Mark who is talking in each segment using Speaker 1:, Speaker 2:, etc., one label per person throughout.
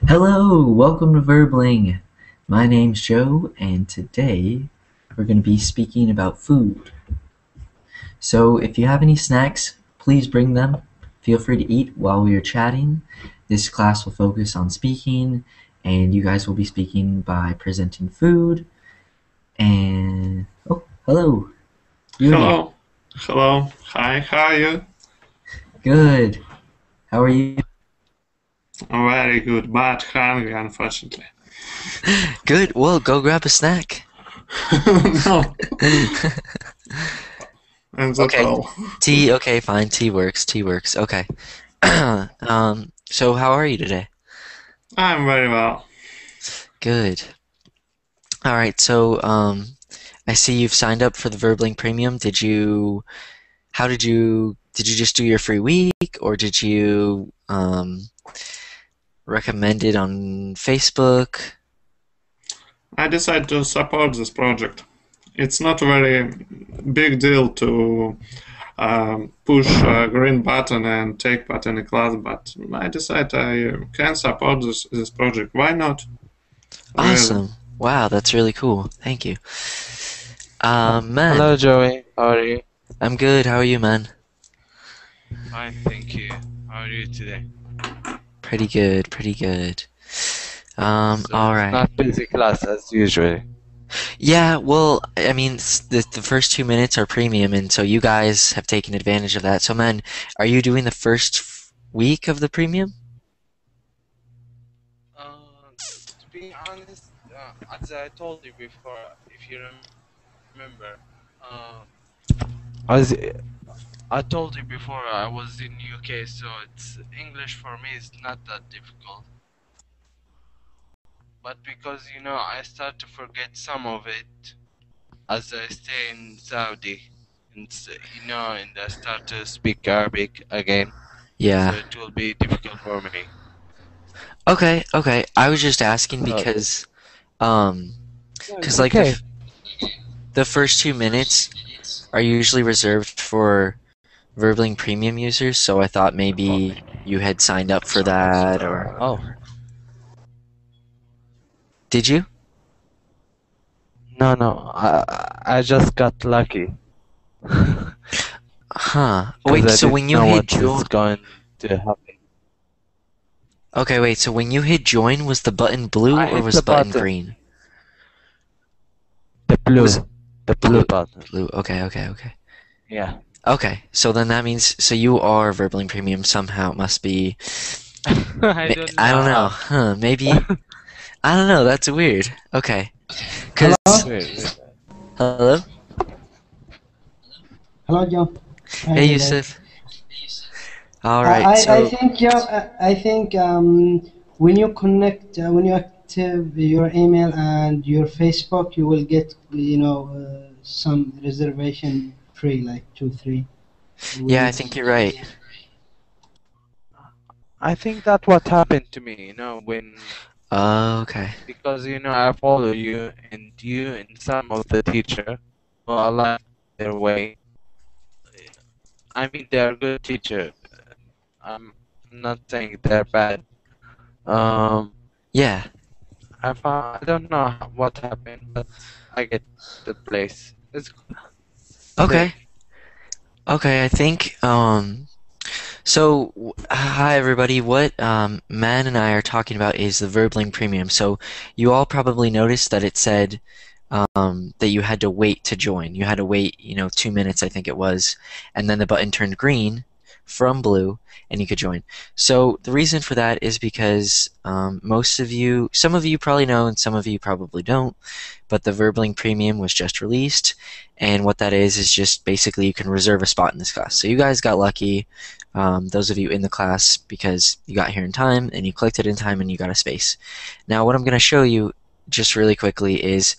Speaker 1: Hello, welcome to Verbling. My name's Joe, and today we're going to be speaking about food. So if you have any snacks, please bring them. Feel free to eat while we are chatting. This class will focus on speaking, and you guys will be speaking by presenting food. And oh, hello.
Speaker 2: Hello. Hello. Hi, how are you?
Speaker 1: Good. How are you?
Speaker 2: I'm very good, but hungry, unfortunately.
Speaker 1: Good. Well, go grab a snack.
Speaker 2: No. And that's
Speaker 1: Okay.
Speaker 2: all.
Speaker 1: Tea. Okay, fine. Tea works. Tea works. Okay. So how are you today?
Speaker 2: I'm very well.
Speaker 1: Good. All right. So I see you've signed up for the Verbling Premium. How did you just do your free week, or did you recommend it on Facebook?
Speaker 2: I decided to support this project. It's not a very big deal to push a green button and take part in a class, but I decided I can support this project. Why not? Really.
Speaker 1: Awesome. Wow, that's really cool. Thank you. Man,
Speaker 3: Hello, Joey. How are you?
Speaker 1: I'm good. How are you, man?
Speaker 3: Fine, thank you. How are you today?
Speaker 1: Pretty good. Pretty good.
Speaker 3: So
Speaker 1: All
Speaker 3: it's
Speaker 1: right.
Speaker 3: not busy class as usual.
Speaker 1: Yeah, well, I mean, the first 2 minutes are premium, and so you guys have taken advantage of that. So, man, are you doing the first week of the premium?
Speaker 3: To be honest, as I told you before, if you remember, as I told you before, I was in UK, so it's English for me is not that difficult. But because I start to forget some of it as I stay in Saudi, and and I start to speak Arabic again.
Speaker 1: Yeah.
Speaker 3: So it will be difficult for me.
Speaker 1: Okay, okay. I was just asking
Speaker 3: So-
Speaker 1: because,
Speaker 3: No, it's
Speaker 1: like
Speaker 3: okay.
Speaker 1: the first 2 minutes are usually reserved for Verbling Premium users, so I thought maybe you had signed up for that, or
Speaker 3: Oh,
Speaker 1: did you?
Speaker 3: no. I just got lucky.
Speaker 1: Huh.
Speaker 3: 'Cause
Speaker 1: Wait,
Speaker 3: I
Speaker 1: so
Speaker 3: didn't
Speaker 1: when you
Speaker 3: know
Speaker 1: hit
Speaker 3: what is
Speaker 1: join,
Speaker 3: going to happen.
Speaker 1: okay, wait, so when you hit join, was the button blue
Speaker 3: I
Speaker 1: or
Speaker 3: hit
Speaker 1: was
Speaker 3: the
Speaker 1: the button
Speaker 3: button.
Speaker 1: green?
Speaker 3: The blue.
Speaker 1: Was
Speaker 3: The blue button.
Speaker 1: blue. Okay, okay, okay.
Speaker 3: Yeah.
Speaker 1: Okay, so then that means so you are Verbling Premium somehow. It must be.
Speaker 3: I don't know.
Speaker 1: I don't know. Huh? Maybe. I don't know. That's weird. Okay. Cause
Speaker 3: Wait.
Speaker 1: hello.
Speaker 4: Hello, John.
Speaker 1: Hey, Yusuf. All right.
Speaker 4: I
Speaker 1: So
Speaker 4: think I think when you connect when you active your email and your Facebook, you will get some reservation free, like 2, 3.
Speaker 1: yeah, I think you're right.
Speaker 3: I think that's what happened to me, when
Speaker 1: Okay.
Speaker 3: because I follow you and some of the teacher. Well, I like their way. I mean, they're good teacher. I'm not saying they're bad.
Speaker 1: Yeah.
Speaker 3: I don't know what happened, but I get the place. It's good.
Speaker 1: Okay. Okay. I think. So, hi everybody. What Man and I are talking about is the Verbling Premium. So, you all probably noticed that it said that you had to wait to join. You had to wait, 2 minutes, I think it was, and then the button turned green from blue, and you could join. So, the reason for that is because some of you probably know, and some of you probably don't, but the Verbling Premium was just released, and what that is just basically you can reserve a spot in this class. So, you guys got lucky. Those of you in the class, because you got here in time and you clicked it in time and you got a space. Now what I'm going to show you just really quickly is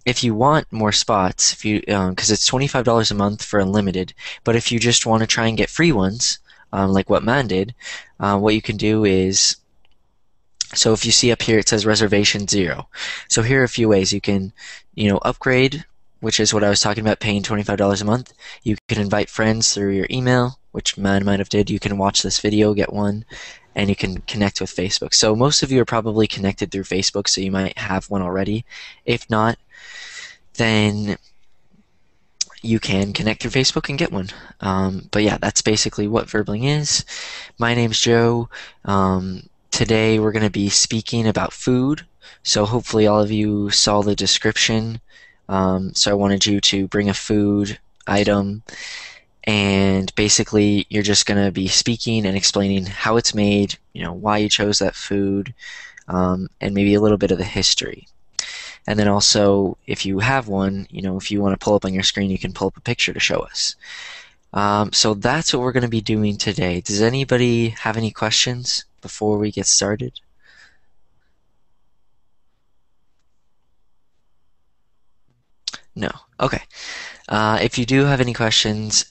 Speaker 1: if you want more spots, if you because it's $25 a month for unlimited, but if you just want to try and get free ones, like what Man did, what you can do is, so if you see up here it says reservation 0. So here are a few ways you can, upgrade which is what I was talking about, paying $25 a month. You can invite friends through your email, which man might have did. You can watch this video, get one, and you can connect with Facebook. So most of you are probably connected through Facebook, so you might have one already. If not, then you can connect through Facebook and get one. But yeah, that's basically what Verbling is. My name's Joe. Today we're going to be speaking about food. So hopefully all of you saw the description. So I wanted you to bring a food item, and basically you're just going to be speaking and explaining how it's made, why you chose that food, and maybe a little bit of the history. And then also, if you have one, if you want to pull up on your screen, you can pull up a picture to show us. So that's what we're going to be doing today. Does anybody have any questions before we get started? No. Okay. If you do have any questions,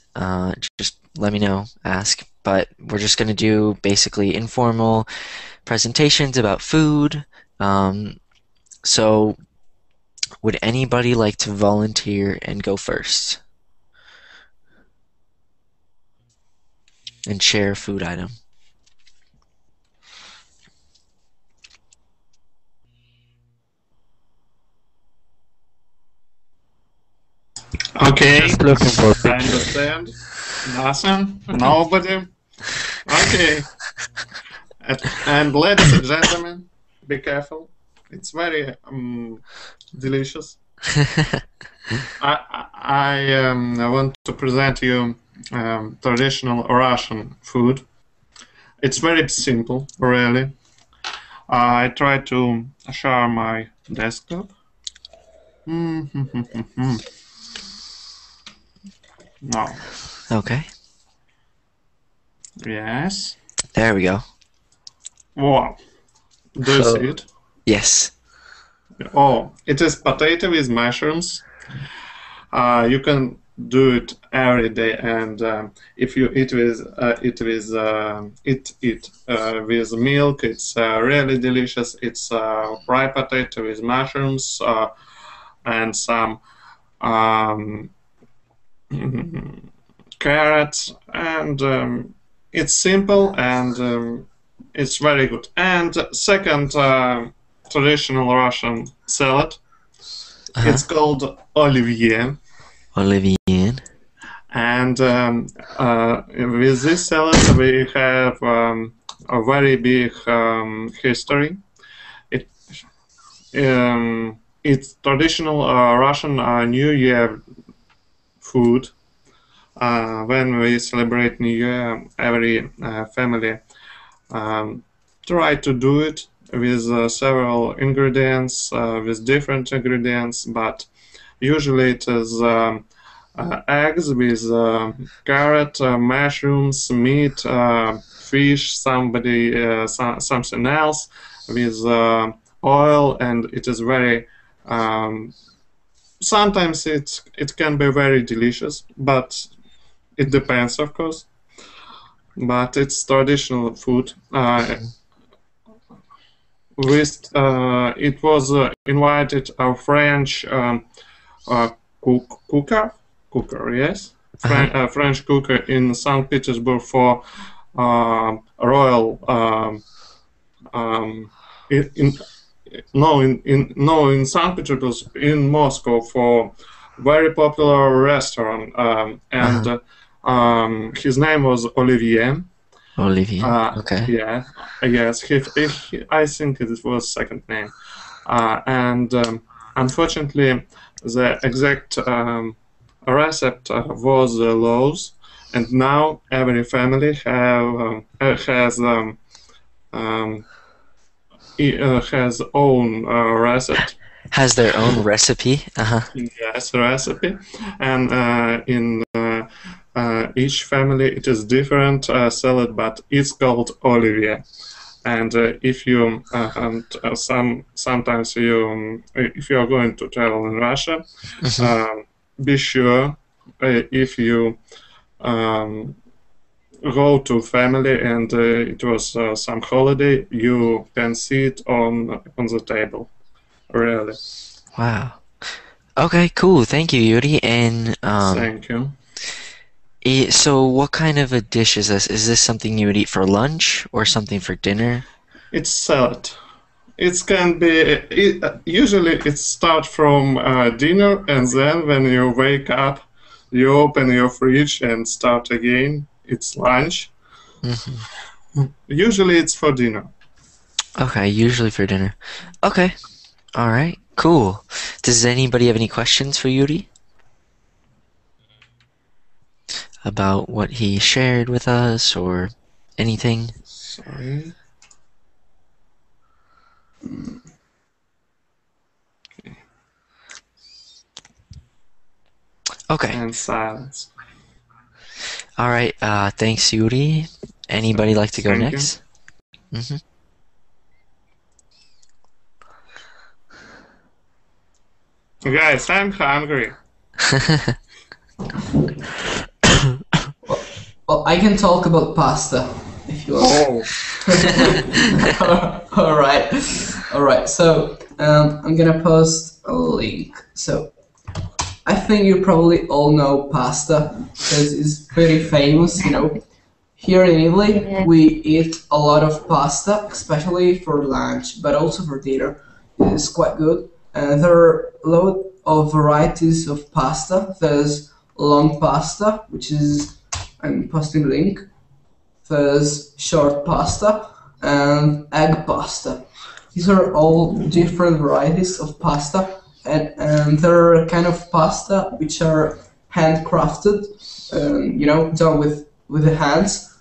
Speaker 1: just let me know, ask. But we're just going to do basically informal presentations about food. So would anybody like to volunteer and go first? And share a food item.
Speaker 2: Okay,
Speaker 3: Just looking for
Speaker 2: I
Speaker 3: pictures.
Speaker 2: understand. Nothing? Nobody? Okay. And ladies and gentlemen, be careful. It's very delicious. I want to present you traditional Russian food. It's very simple, really. I try to share my desktop. No.
Speaker 1: Okay.
Speaker 2: Yes.
Speaker 1: There we go.
Speaker 2: Wow. Do you
Speaker 1: So-
Speaker 2: see it?
Speaker 1: Yes.
Speaker 2: Oh, it is potato with mushrooms. You can do it every day, and if you eat with milk, it's really delicious. It's fried potato with mushrooms and some um, carrots, and it's simple and it's very good. And second traditional Russian salad. It's called Olivier.
Speaker 1: Olivier.
Speaker 2: And with this salad, we have a very big history. It's traditional Russian New Year food. When we celebrate New Year, every family try to do it with several ingredients, with different ingredients, but usually it is eggs with carrot, mushrooms, meat, fish, something else with oil, and it is very. Sometimes it can be very delicious, but it depends, of course. But it's traditional food. It was invited a French cooker, yes, French cooker in St. Petersburg for royal. In St. Petersburg, in Moscow, for very popular restaurant, and his name was Olivier.
Speaker 1: Olivier. Okay.
Speaker 2: Yeah, yes. I think it was second name, and unfortunately, the exact recipe was lost, and now every family has own recipe.
Speaker 1: Has their own recipe.
Speaker 2: Yes, recipe, and in each family it is different salad, but it's called Olivier. And if you sometimes you if you are going to travel in Russia, be sure if you go to family and it was some holiday, you can see it on the table. Really.
Speaker 1: Wow. Okay, cool. Thank you, Yuri. And
Speaker 2: Thank you.
Speaker 1: so what kind of a dish is this? Is this something you would eat for lunch or something for dinner?
Speaker 2: It's salad. It can be usually it starts from dinner, and then when you wake up, you open your fridge and start again. It's lunch.
Speaker 1: Hmm.
Speaker 2: Usually it's for dinner.
Speaker 1: Okay, usually for dinner. Okay, all right, cool. Does anybody have any questions for Yuri about what he shared with us or anything?
Speaker 2: Sorry.
Speaker 1: Okay,
Speaker 2: And silence.
Speaker 1: all right. Thanks, Yuri. Anybody like to go
Speaker 2: Thank you.
Speaker 1: next? Hmm.
Speaker 2: Guys, I'm hungry.
Speaker 5: Well, I can talk about pasta if you want.
Speaker 2: Oh,
Speaker 5: All right, all right. So I'm gonna post a link. So I think you probably all know pasta because it's pretty famous. Here in Italy, we eat a lot of pasta, especially for lunch, but also for dinner. It's quite good. There are a lot of varieties of pasta. There's long pasta, which is I'm posting the link. There's short pasta and egg pasta. These are all different varieties of pasta, and there are kind of pasta which are handcrafted, done with the hands,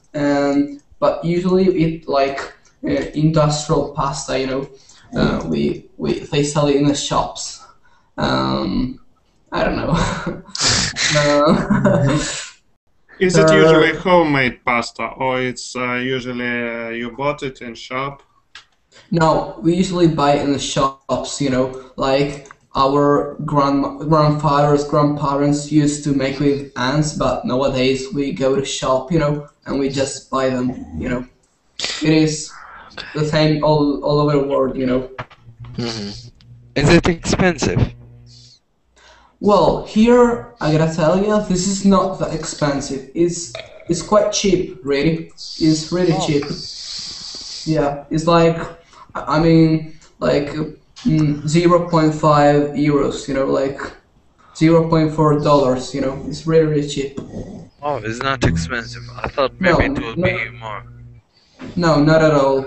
Speaker 5: but usually it like industrial pasta. We they sell it in the shops. I don't know. uh,
Speaker 2: is it
Speaker 5: there
Speaker 2: usually homemade pasta, or it's usually you bought it in shop?
Speaker 5: No, we usually buy it in the shops, like our grandfathers, grandparents used to make with ants, but nowadays we go to shop, and we just buy them. It is the same all over the world.
Speaker 1: Hmm.
Speaker 3: Is it expensive?
Speaker 5: Well, here I gotta tell you, this is not that expensive. It's quite cheap, really. It's really
Speaker 3: Oh,
Speaker 5: cheap. Yeah, it's like, I mean, like 0.5 euros, like $0.4, it's really, really cheap.
Speaker 3: oh, it's not expensive. I thought maybe
Speaker 5: No,
Speaker 3: it would be
Speaker 5: no,
Speaker 3: more.
Speaker 5: no, not at all.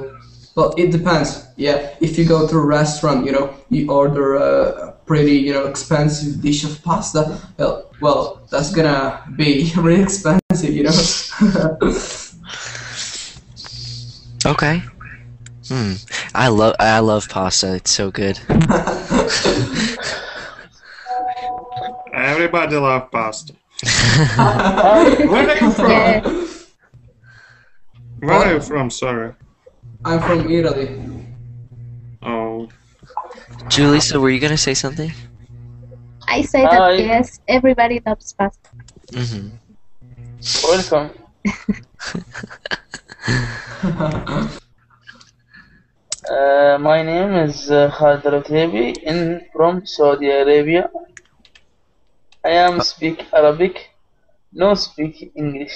Speaker 5: But it depends. Yeah, if you go to a restaurant, you order a pretty, expensive dish of pasta. Well, that's gonna be really expensive.
Speaker 1: Okay. Hmm. I love pasta. It's so good.
Speaker 2: Everybody love pasta.
Speaker 3: I
Speaker 2: Where are you from?
Speaker 6: Yeah.
Speaker 2: Where are you
Speaker 5: What?
Speaker 2: from? Sorry.
Speaker 5: I'm from Italy.
Speaker 2: Oh,
Speaker 1: Julie, so were you gonna say something?
Speaker 6: I say that yes, everybody loves pasta.
Speaker 1: Hmm.
Speaker 7: Welcome. My name is Khalid Al-Utaibi in from Saudi Arabia. I am speak Arabic, no speak English.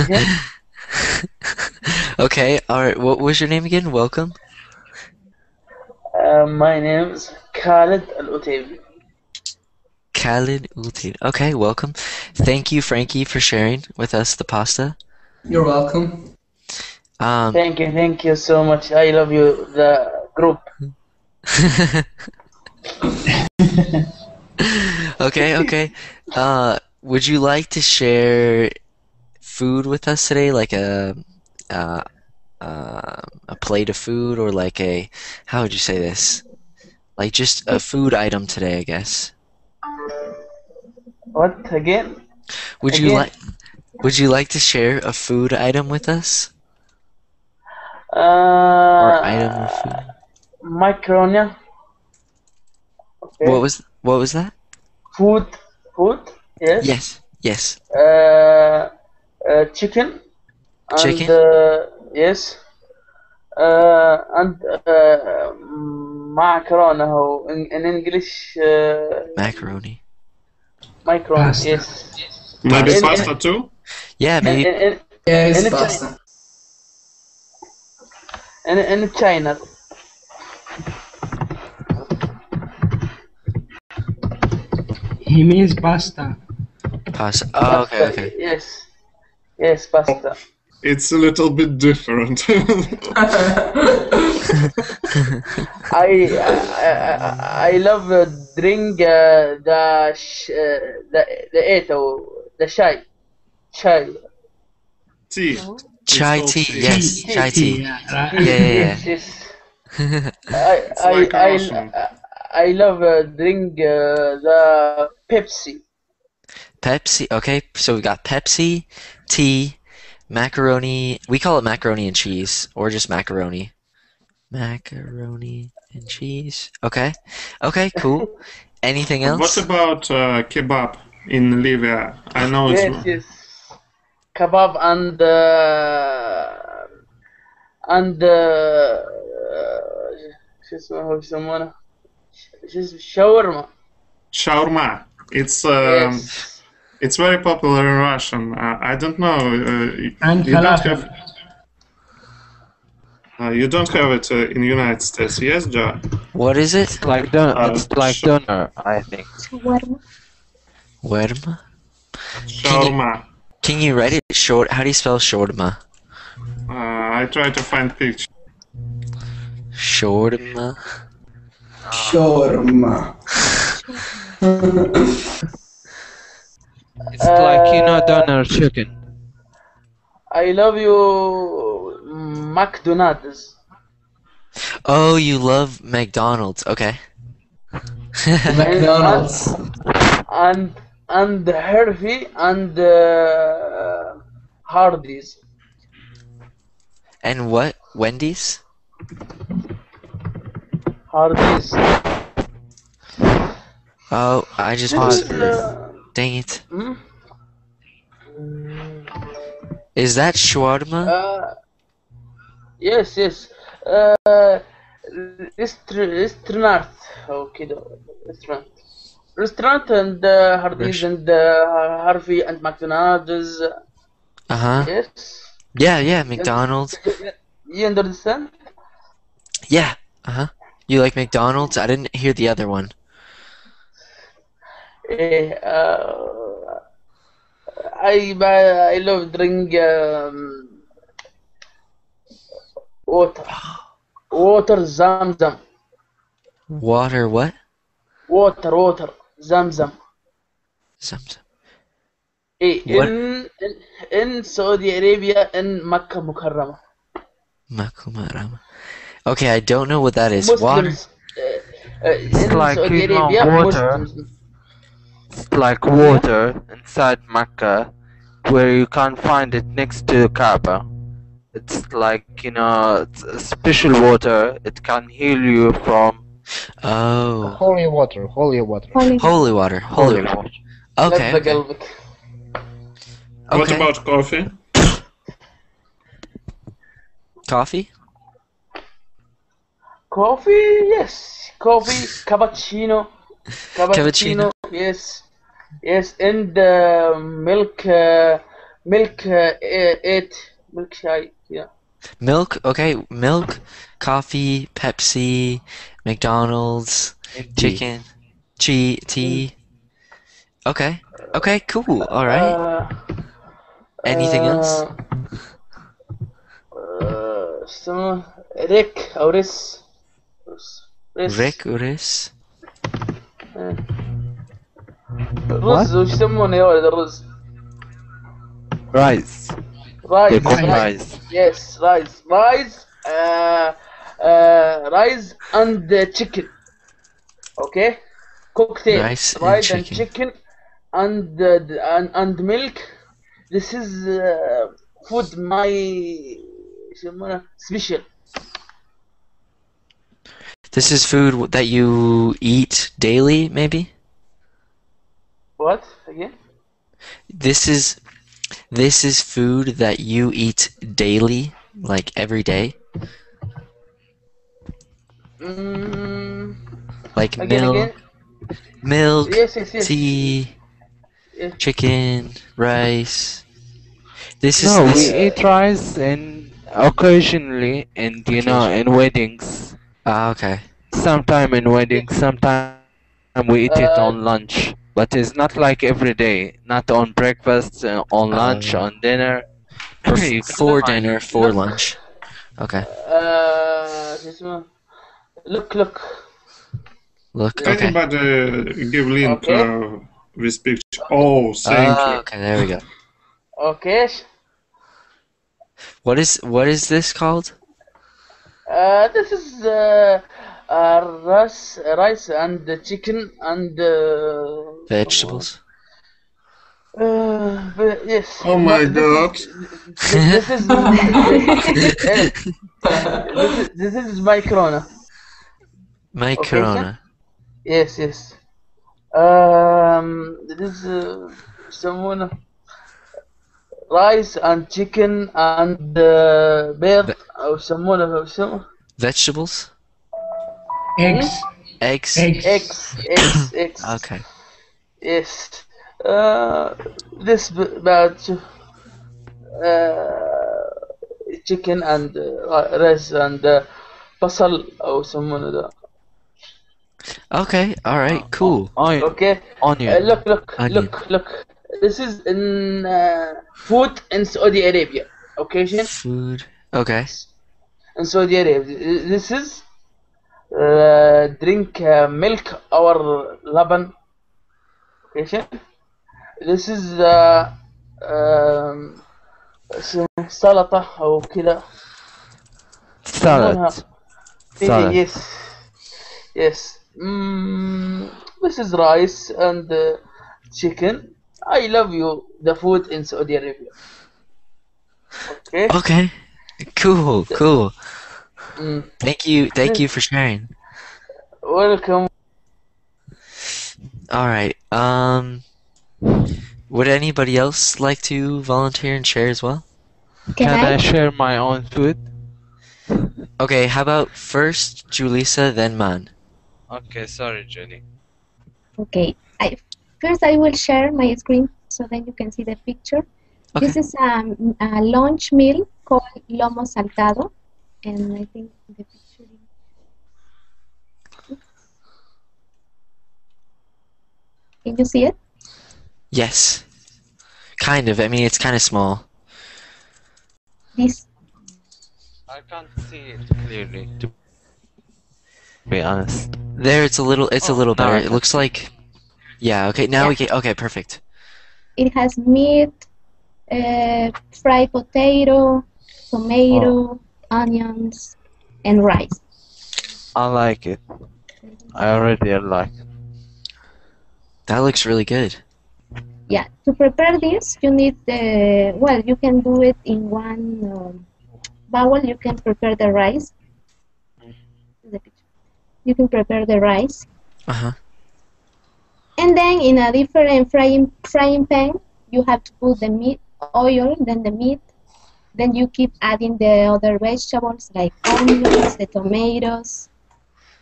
Speaker 7: Okay?
Speaker 1: Okay, all right. What was your name again? Welcome.
Speaker 7: My name is Khalid Al-Utaibi.
Speaker 1: Khalid Utin. Okay, welcome. Thank you, Frankie, for sharing with us the pasta.
Speaker 5: You're welcome.
Speaker 7: Thank you so much. I love you, the group.
Speaker 1: Okay. Would you like to share food with us today, like uh, a plate of food, or like how would you say this? Like just a food item today, I guess.
Speaker 7: What again?
Speaker 1: Would you
Speaker 7: Again?
Speaker 1: like Would you like to share a food item with us, or item of
Speaker 7: Uh,
Speaker 1: food?
Speaker 7: macaroni. Okay.
Speaker 1: What was that?
Speaker 7: Food. Yes.
Speaker 1: Yes.
Speaker 7: Chicken and
Speaker 1: Chicken.
Speaker 7: yes, and macaroni أو in English
Speaker 1: Macaroni.
Speaker 7: macaroni.
Speaker 4: Pasta.
Speaker 7: Yes.
Speaker 2: Maybe
Speaker 1: Pasta.
Speaker 2: pasta too?
Speaker 1: Yeah, maybe.
Speaker 5: Yeah, it's
Speaker 7: in
Speaker 5: pasta.
Speaker 7: in China.
Speaker 4: He means pasta.
Speaker 1: Pasta. Oh, okay,
Speaker 7: Pasta.
Speaker 1: okay.
Speaker 7: Yes. Yes, pasta.
Speaker 2: It's a little bit different.
Speaker 7: I love drink the eat or the chai.
Speaker 2: Tea.
Speaker 1: Chai
Speaker 2: called
Speaker 1: tea.
Speaker 2: tea.
Speaker 1: Yes,
Speaker 7: Tea,
Speaker 1: chai tea.
Speaker 4: Yeah, right.
Speaker 1: Yeah, yeah,
Speaker 7: Yes, yes.
Speaker 1: yeah.
Speaker 7: I
Speaker 2: It's like
Speaker 7: I
Speaker 2: Russian.
Speaker 7: I love drink the Pepsi.
Speaker 1: Pepsi. Okay, so we got Pepsi, tea, macaroni. We call it macaroni and cheese, or just macaroni. Macaroni and cheese. Okay. Okay, cool. Anything
Speaker 2: What
Speaker 1: else?
Speaker 2: about kebab in Libya? I know it's
Speaker 7: Yes, yes. Kebab and شو اسمه هو يسمونه شو اسمه شاورما.
Speaker 2: shawarma. It's
Speaker 7: Yes.
Speaker 2: it's very popular in Russian. I don't know.
Speaker 4: And
Speaker 2: You don't
Speaker 4: falafel.
Speaker 2: have you don't have it in United States, yes, Joe?
Speaker 1: What is it?
Speaker 3: It's like don it's like
Speaker 2: sh-
Speaker 3: doner, I think.
Speaker 6: Shawarma.
Speaker 1: Werma?
Speaker 2: Shawarma.
Speaker 1: Can you write it short? How do you spell shawarma?
Speaker 2: I try to find picture.
Speaker 1: Shawarma?
Speaker 5: Shawarma.
Speaker 3: It's like, doner chicken.
Speaker 7: I love you McDonald's.
Speaker 1: Oh, you love McDonald's. Okay.
Speaker 5: McDonald's.
Speaker 7: And Harvey and Hardee's.
Speaker 1: And what? Wendy's?
Speaker 7: Hardee's.
Speaker 1: Oh, I just
Speaker 7: This is
Speaker 1: misheard. Dang it.
Speaker 7: hmm?
Speaker 1: Is that shawarma?
Speaker 7: Yes, yes. ريستورانت أو كده restaurant and Hardee's and Harvey and McDonald's.
Speaker 1: Uh-huh.
Speaker 7: Yes.
Speaker 1: Yeah, McDonald's.
Speaker 7: You understand?
Speaker 1: Yeah. Uh-huh. You like McDonald's? I didn't hear the other one.
Speaker 7: I love drink water Zamzam.
Speaker 1: Water what?
Speaker 7: Water Zamzam.
Speaker 1: Zamzam.
Speaker 7: إيه
Speaker 1: What?
Speaker 7: in Saudi Arabia in Makkah Mukarrama.
Speaker 1: Makumarama. Okay, I don't know what that is. Water?
Speaker 7: Muslims in
Speaker 3: like,
Speaker 7: Saudi Arabia
Speaker 3: water.
Speaker 7: Muslims.
Speaker 3: It's like water inside Mecca, where you can't find it next to Kaaba. It's like, it's a special water. It can heal you from
Speaker 1: Oh.
Speaker 8: Holy water, holy water.
Speaker 1: Holy water. Holy water.
Speaker 3: water.
Speaker 1: Okay.
Speaker 7: لذ
Speaker 1: Okay.
Speaker 7: قلبك.
Speaker 2: What
Speaker 1: Okay.
Speaker 2: about coffee?
Speaker 1: Coffee?
Speaker 7: Coffee, yes. Coffee, cappuccino.
Speaker 1: Cappuccino.
Speaker 7: Yes. Yes, and milk, milk chai. Yeah.
Speaker 1: Milk? Okay, milk, coffee, Pepsi, McDonald's,
Speaker 3: And tea.
Speaker 1: chicken, tea. Okay. Okay, cool. All right. Anything else?
Speaker 7: اسمه ريك أو ريس.
Speaker 1: Rick Uris?
Speaker 7: الرز وش يسمونه يا ولد الرز؟
Speaker 3: Rice.
Speaker 7: رايز.
Speaker 3: They call rice.
Speaker 7: Yes, rice. Rice and chicken. Okay? Cocktail.
Speaker 1: Rice and
Speaker 7: Rice and
Speaker 1: chicken.
Speaker 7: chicken and milk. This is food my يسمونه special.
Speaker 1: This is food that you eat daily, maybe?
Speaker 7: What? Again?
Speaker 1: This is food that you eat daily, like every day.
Speaker 7: Mm,
Speaker 1: Like
Speaker 7: again.
Speaker 1: milk,
Speaker 7: Yes.
Speaker 1: tea,
Speaker 7: Yes.
Speaker 1: chicken, rice. This is
Speaker 3: No, we
Speaker 1: this.
Speaker 3: eat rice and occasionally, and
Speaker 1: Occasion.
Speaker 3: in weddings.
Speaker 1: Ah, okay.
Speaker 3: Sometime in
Speaker 7: Yeah.
Speaker 3: weddings, sometime we eat it on lunch. But it's not like every day. Not on breakfast, on lunch, on
Speaker 1: Uh,
Speaker 3: dinner. You can't
Speaker 1: for
Speaker 3: find it.
Speaker 1: dinner, for
Speaker 7: Look.
Speaker 1: lunch. Okay.
Speaker 7: شو اسمه look.
Speaker 1: Look.
Speaker 7: This
Speaker 1: Okay.
Speaker 2: Anybody give link
Speaker 7: okay.
Speaker 2: this picture? Oh, thank you.
Speaker 1: Okay. There we go.
Speaker 7: Okay.
Speaker 1: What is this called?
Speaker 7: This is rice and chicken and
Speaker 1: Vegetables.
Speaker 7: yes.
Speaker 2: Oh my god.
Speaker 7: This is this is my corona. Okay, sir?
Speaker 1: Macarona.
Speaker 7: Yes. This is someone rice and chicken and beer
Speaker 1: Ve
Speaker 7: or someone or some
Speaker 1: vegetables.
Speaker 7: hmm?
Speaker 4: Eggs.
Speaker 1: Eggs.
Speaker 4: Eggs.
Speaker 7: Eggs.
Speaker 1: Okay.
Speaker 7: Yes. This about chicken and rice and basal or someone of that.
Speaker 1: Okay. All right.
Speaker 3: Oh,
Speaker 1: Cool.
Speaker 7: Okay.
Speaker 3: onion.
Speaker 1: Onion.
Speaker 7: Look. This is in food in Saudi Arabia. Occasion
Speaker 1: Food. Okay.
Speaker 7: in Saudi Arabia. This is drink milk or laban. Occasion. This is um, سلطة أو كذا
Speaker 3: Salad.
Speaker 7: يسمونها.
Speaker 3: Salad.
Speaker 7: Yes. This is rice and chicken. I love you. The food in Saudi Arabia. Okay.
Speaker 1: Okay. Cool. Cool.
Speaker 7: Mm,
Speaker 1: Thank you. Thank
Speaker 7: this,
Speaker 1: you for sharing.
Speaker 7: welcome.
Speaker 1: All right. Would anybody else like to volunteer and share as well?
Speaker 3: Can I share my own food?
Speaker 1: Okay. How about first Julissa, then Man?
Speaker 3: Okay, sorry, Jenny.
Speaker 6: Okay. First I will share my screen so then you can see the picture.
Speaker 1: Okay.
Speaker 6: This is a lunch meal called lomo saltado, and I think the picture. Can you see it?
Speaker 1: Yes. Kind of. I mean, it's kind of small.
Speaker 6: This.
Speaker 3: I can't see it clearly, to be honest.
Speaker 1: There, it's a little. It's a little
Speaker 3: now
Speaker 1: better.
Speaker 3: I
Speaker 1: It
Speaker 3: can
Speaker 1: looks
Speaker 3: see.
Speaker 1: like. Yeah. Okay. Now
Speaker 6: Yeah.
Speaker 1: we can. Okay. Perfect.
Speaker 6: It has meat, fried potato, tomato, onions, and rice.
Speaker 3: I like it. I already like it.
Speaker 1: That looks really good.
Speaker 6: Yeah, to prepare this, you need well, you can do it in one bowl. You can prepare the rice. You can prepare the rice,
Speaker 1: Uh-huh.
Speaker 6: and then in a different frying pan, you have to put the meat, oil, then the meat. Then you keep adding the other vegetables like onions, the tomatoes,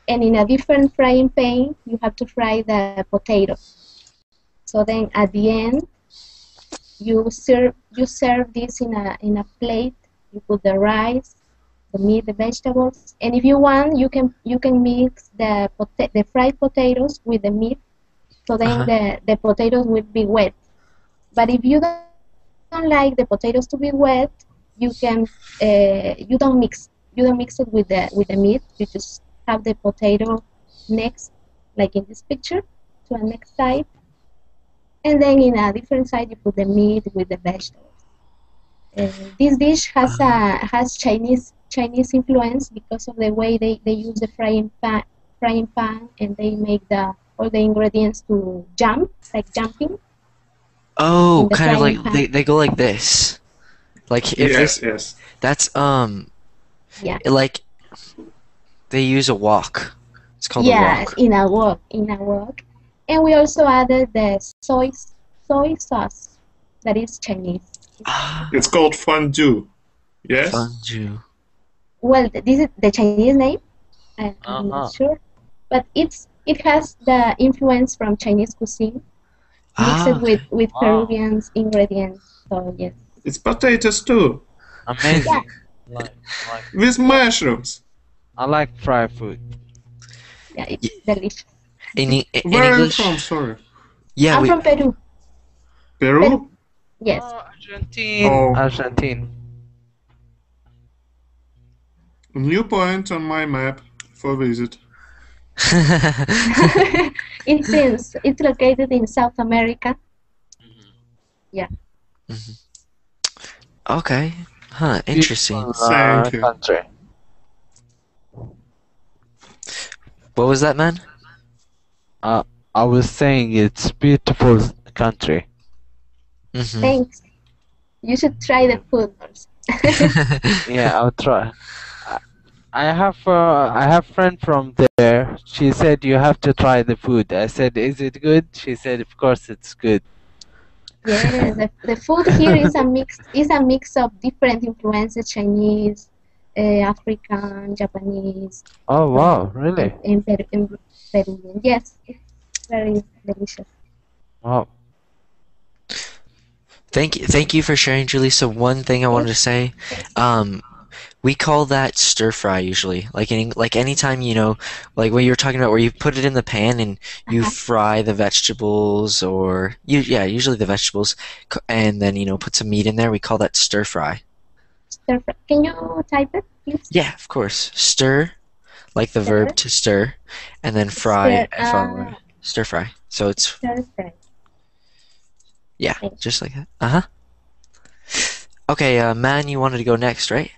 Speaker 6: and in a different frying pan, you have to fry the potato. So then at the end, you serve this in a plate. You put the rice, the meat, the vegetables, and if you want, you can mix the fried potatoes with the meat. So then
Speaker 1: Uh-huh.
Speaker 6: the potatoes will be wet. But if you don't like the potatoes to be wet, you can you don't mix it with the meat. You just have the potato next, like in this picture, to a next side, and then in a different side you put the meat with the vegetables. This dish has Chinese influence because of the way they use the frying pan, and they make all the ingredients to jump, like jumping
Speaker 1: Oh,
Speaker 6: in the
Speaker 1: kind of
Speaker 6: frying
Speaker 1: like
Speaker 6: pan.
Speaker 1: they go like this. Like if this
Speaker 2: Yes.
Speaker 1: that's
Speaker 6: Yeah.
Speaker 1: like they use a wok. It's called a
Speaker 6: Yeah,
Speaker 1: wok.
Speaker 6: in a wok. And we also added the soy sauce that is Chinese.
Speaker 1: Ah,
Speaker 2: It's called fondue. Yes?
Speaker 1: fondue.
Speaker 6: Well, this is the Chinese name. I'm not
Speaker 3: Uh-huh.
Speaker 6: sure, but it has the influence from Chinese cuisine mixed
Speaker 1: Ah, okay.
Speaker 6: with
Speaker 3: Wow.
Speaker 6: Peruvian ingredients. So yes,
Speaker 2: It's potatoes too,
Speaker 6: yeah,
Speaker 3: Amazing. Like
Speaker 2: with
Speaker 6: yeah,
Speaker 2: mushrooms.
Speaker 3: I like fried food.
Speaker 6: yeah. It's
Speaker 1: Y-
Speaker 6: delicious.
Speaker 1: In
Speaker 2: Where are you from?
Speaker 1: English,
Speaker 2: Sorry.
Speaker 1: yeah,
Speaker 6: I'm
Speaker 1: we.
Speaker 6: from Peru. Peru.
Speaker 2: Peru?
Speaker 6: Yes.
Speaker 3: Argentine.
Speaker 2: Oh,
Speaker 3: Argentine.
Speaker 2: a new point on my map for visit.
Speaker 6: It's located in South America.
Speaker 3: Mhm.
Speaker 6: Yeah.
Speaker 1: Mhm. Okay. Huh, interesting.
Speaker 3: Beautiful
Speaker 2: Thank you.
Speaker 3: country.
Speaker 1: What was that, man?
Speaker 3: Uh, I was saying it's beautiful country.
Speaker 1: Mm-hmm.
Speaker 6: Thanks. You should try the food also.
Speaker 3: Yeah, I'll try. I I have friend from there. She said you have to try the food. I said, is it good? She said, of course it's good.
Speaker 6: Yeah, the food here is a mix of different influences: Chinese, African, Japanese,
Speaker 3: Oh
Speaker 6: so
Speaker 3: wow, really?
Speaker 6: and Peruvian. Yes, it's very delicious.
Speaker 3: Wow.
Speaker 1: Thank you for sharing, Julie. So one thing I wanted to
Speaker 6: Yes,
Speaker 1: say,
Speaker 6: thanks.
Speaker 1: um, we call that stir fry usually. Like anytime, like what you were talking about where you put it in the pan and you
Speaker 6: Uh-huh.
Speaker 1: fry the vegetables or usually the vegetables and then, put some meat in there. We call that stir fry.
Speaker 6: Stir fry. Can you type it, please?
Speaker 1: Yeah, of course. Stir, like the verb
Speaker 6: Stir,
Speaker 1: to stir, and then fry,
Speaker 6: stir,
Speaker 1: F-R-Y, stir fry. So it's,
Speaker 6: stir fry.
Speaker 1: yeah,
Speaker 6: Thanks.
Speaker 1: just like that. Uh-huh. Okay, man, you wanted to go next, right?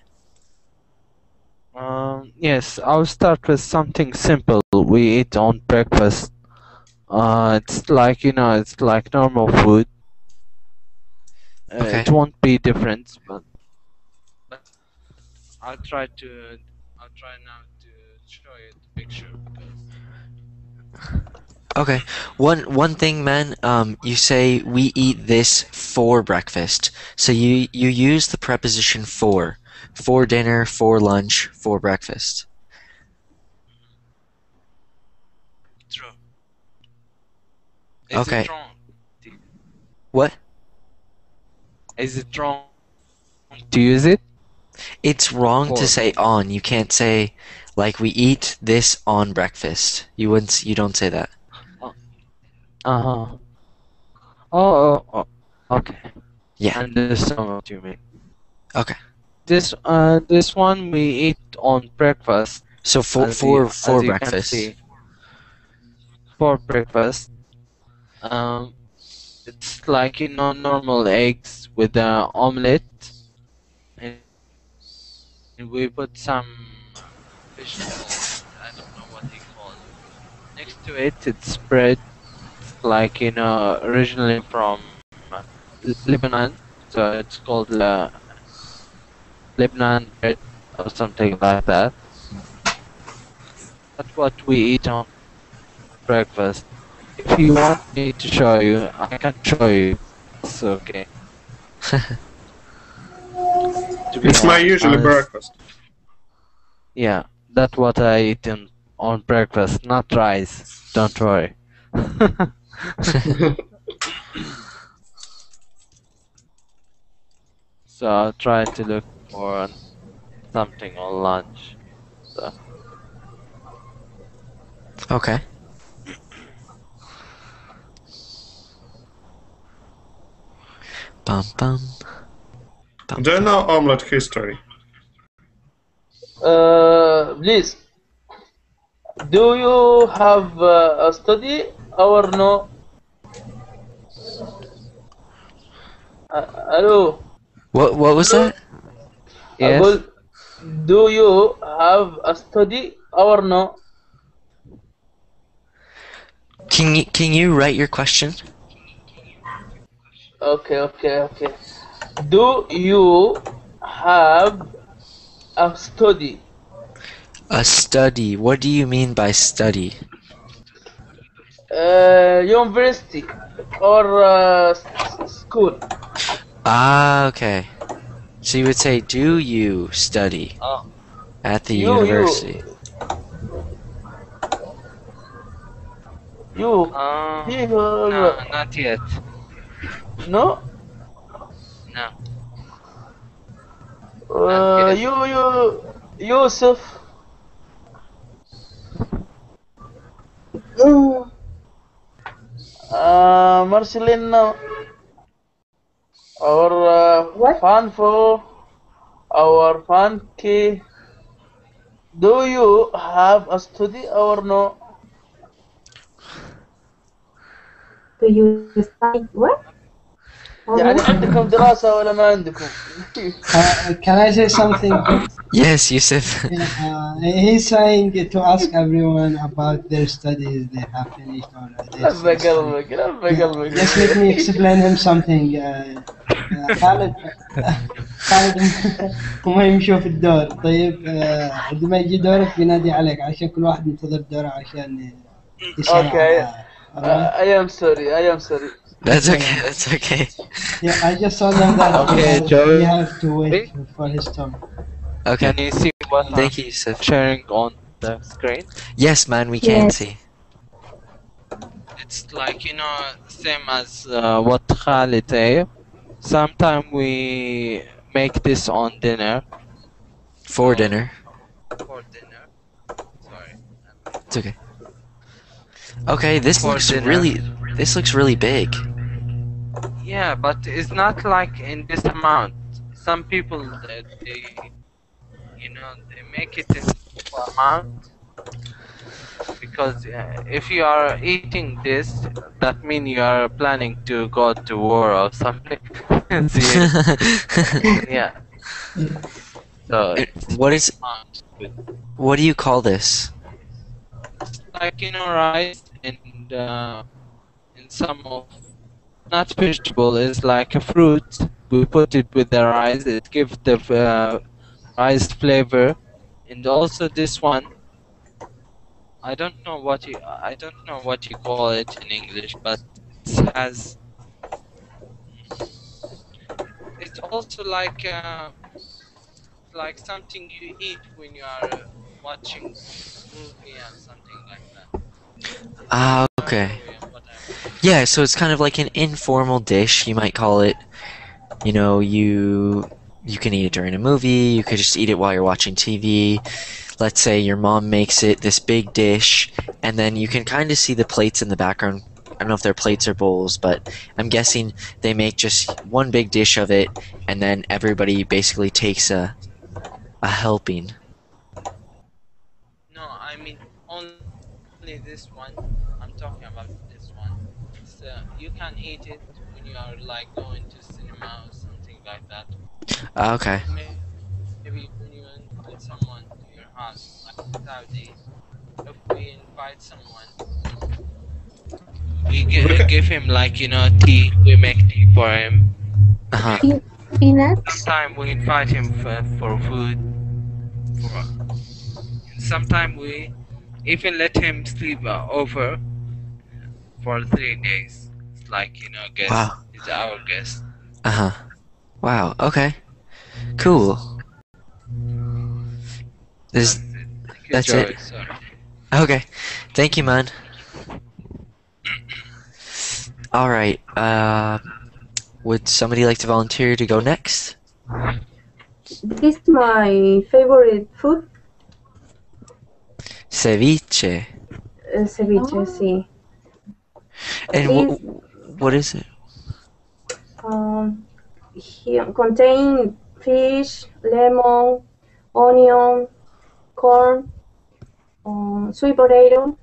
Speaker 3: Yes, I'll start with something simple we eat on breakfast. It's like, it's like normal food.
Speaker 1: Okay.
Speaker 3: It won't be different, but I'll try to I'll try now to show you the picture because
Speaker 1: Okay. One thing, man, you say we eat this for breakfast. So you use the preposition for dinner, for lunch, for breakfast.
Speaker 3: true. Is
Speaker 1: Okay.
Speaker 3: it wrong?
Speaker 1: What?
Speaker 3: Is it wrong to use it?
Speaker 1: It's wrong to
Speaker 3: For.
Speaker 1: say on. You can't say like we eat this on breakfast. You don't say that.
Speaker 3: Uh-huh. Oh, okay.
Speaker 1: Yeah.
Speaker 3: I understand what you mean.
Speaker 1: Okay.
Speaker 3: This one we eat on breakfast,
Speaker 1: So
Speaker 3: as
Speaker 1: for
Speaker 3: you can
Speaker 1: breakfast.
Speaker 3: see, for breakfast. Um, it's like normal eggs with an omelette, and we put some vegetables. I don't know what they call. Next to it, it's bread. It's like originally from Lebanon, so it's called Lebanon bread or something like that. That's what we eat on breakfast. If you want me to show you, I can show you. It's okay. To be
Speaker 2: It's my usually
Speaker 3: honest,
Speaker 2: breakfast.
Speaker 3: yeah, that's what I eat on breakfast, not rice. Don't worry. So I'll try to look for something on lunch. So,
Speaker 1: Okay. Bum bum. Bum
Speaker 2: Do you
Speaker 1: bum.
Speaker 2: know omelette history?
Speaker 7: Please, do you have a study or no? Hello,
Speaker 1: What was
Speaker 7: hello.
Speaker 1: that?
Speaker 3: yes.
Speaker 7: أقول, do you have a study or no?
Speaker 1: Can you write your question?
Speaker 7: Okay. Do you have a study?
Speaker 1: A study. What do you mean by study?
Speaker 7: University or school?
Speaker 1: Ah, okay. So you would say, do you study
Speaker 3: Oh,
Speaker 1: at the
Speaker 7: You
Speaker 1: university?
Speaker 7: You, he,
Speaker 3: No, not yet.
Speaker 7: no,
Speaker 3: No, not yet.
Speaker 7: Yusuf, Marcelina, our
Speaker 8: What?
Speaker 7: Fanfo, our Fanki. Do you have a study or no?
Speaker 8: Do you study what? Or
Speaker 7: يعني
Speaker 8: what?
Speaker 7: عندكم دراسة ولا ما عندكم؟
Speaker 4: Can I say something too?
Speaker 1: Yes, Yusuf.
Speaker 4: Yeah, he's trying to ask everyone about their studies they have finished or they're
Speaker 7: لبى
Speaker 4: still studying.
Speaker 7: قلبك لبى
Speaker 4: Yeah,
Speaker 7: قلبك.
Speaker 4: just let me explain him something. خالد خالد وما يمشوا في الدور. طيب عندما يجي دورك بينادي عليك عشان كل واحد منتظر دوره عشان يسأل
Speaker 7: Okay,
Speaker 4: alright?
Speaker 7: I am sorry, I am sorry.
Speaker 1: That's
Speaker 4: Okay.
Speaker 1: okay. That's okay.
Speaker 4: Yeah, I just told them that
Speaker 3: Okay,
Speaker 4: he
Speaker 3: Joey.
Speaker 4: have to wait for his turn.
Speaker 1: Okay.
Speaker 3: Can you see what
Speaker 1: Thank
Speaker 3: I'm
Speaker 1: you, Yusuf.
Speaker 3: sharing on the screen?
Speaker 1: Yes, man, we can
Speaker 6: Yes.
Speaker 1: see.
Speaker 3: It's like, same as what Khalid said. Sometimes we make this on dinner.
Speaker 1: For
Speaker 3: So-
Speaker 1: dinner.
Speaker 3: For dinner. Sorry.
Speaker 1: It's okay. Okay, this
Speaker 3: For
Speaker 1: looks
Speaker 3: dinner.
Speaker 1: really big.
Speaker 3: Yeah, but it's not like in this amount. Some people they make it in small amount because if you are eating this, that means you are planning to go to war or something. See, yeah. So
Speaker 1: What is
Speaker 3: amount with
Speaker 1: what do you call this?
Speaker 3: like rice and some of not vegetable is like a fruit. We put it with the rice. It gives the rice flavor, and also this one. I don't know what you call it in English, but it has. It's also like something you eat when you are watching movie and something like that.
Speaker 1: Ah, okay.
Speaker 3: What
Speaker 1: Yeah, so it's kind of like an informal dish, you might call it. You know, you can eat it during a movie, you could just eat it while you're watching TV. Let's say your mom makes it this big dish, and then you can kind of see the plates in the background. I don't know if they're plates or bowls, but I'm guessing they make just one big dish of it, and then everybody basically takes a helping.
Speaker 3: No, I mean only this one. I'm talking about this one. So you can eat it when you are like going to cinema or something like that.
Speaker 1: Ah, okay.
Speaker 3: Maybe when you invite someone to your house, like Saudi. If we invite someone, we give him like tea. We make tea for him.
Speaker 1: Uh-huh.
Speaker 6: Peanuts.
Speaker 3: Sometimes we invite him for food. Sometimes we even let him sleep over for 3 days. It's like guest.
Speaker 1: Wow.
Speaker 3: He's our guest.
Speaker 1: Uh-huh. Wow, okay. Cool. Is
Speaker 3: Thank you,
Speaker 1: that's
Speaker 3: Joey.
Speaker 1: it?
Speaker 3: Sorry.
Speaker 1: Okay. Thank you, man. Alright, would somebody like to volunteer to go next?
Speaker 8: This is my favorite food.
Speaker 1: Ceviche.
Speaker 8: Ceviche, sí.
Speaker 1: And
Speaker 8: This
Speaker 1: what is it?
Speaker 8: contain fish, lemon, onion, corn, sweet potato.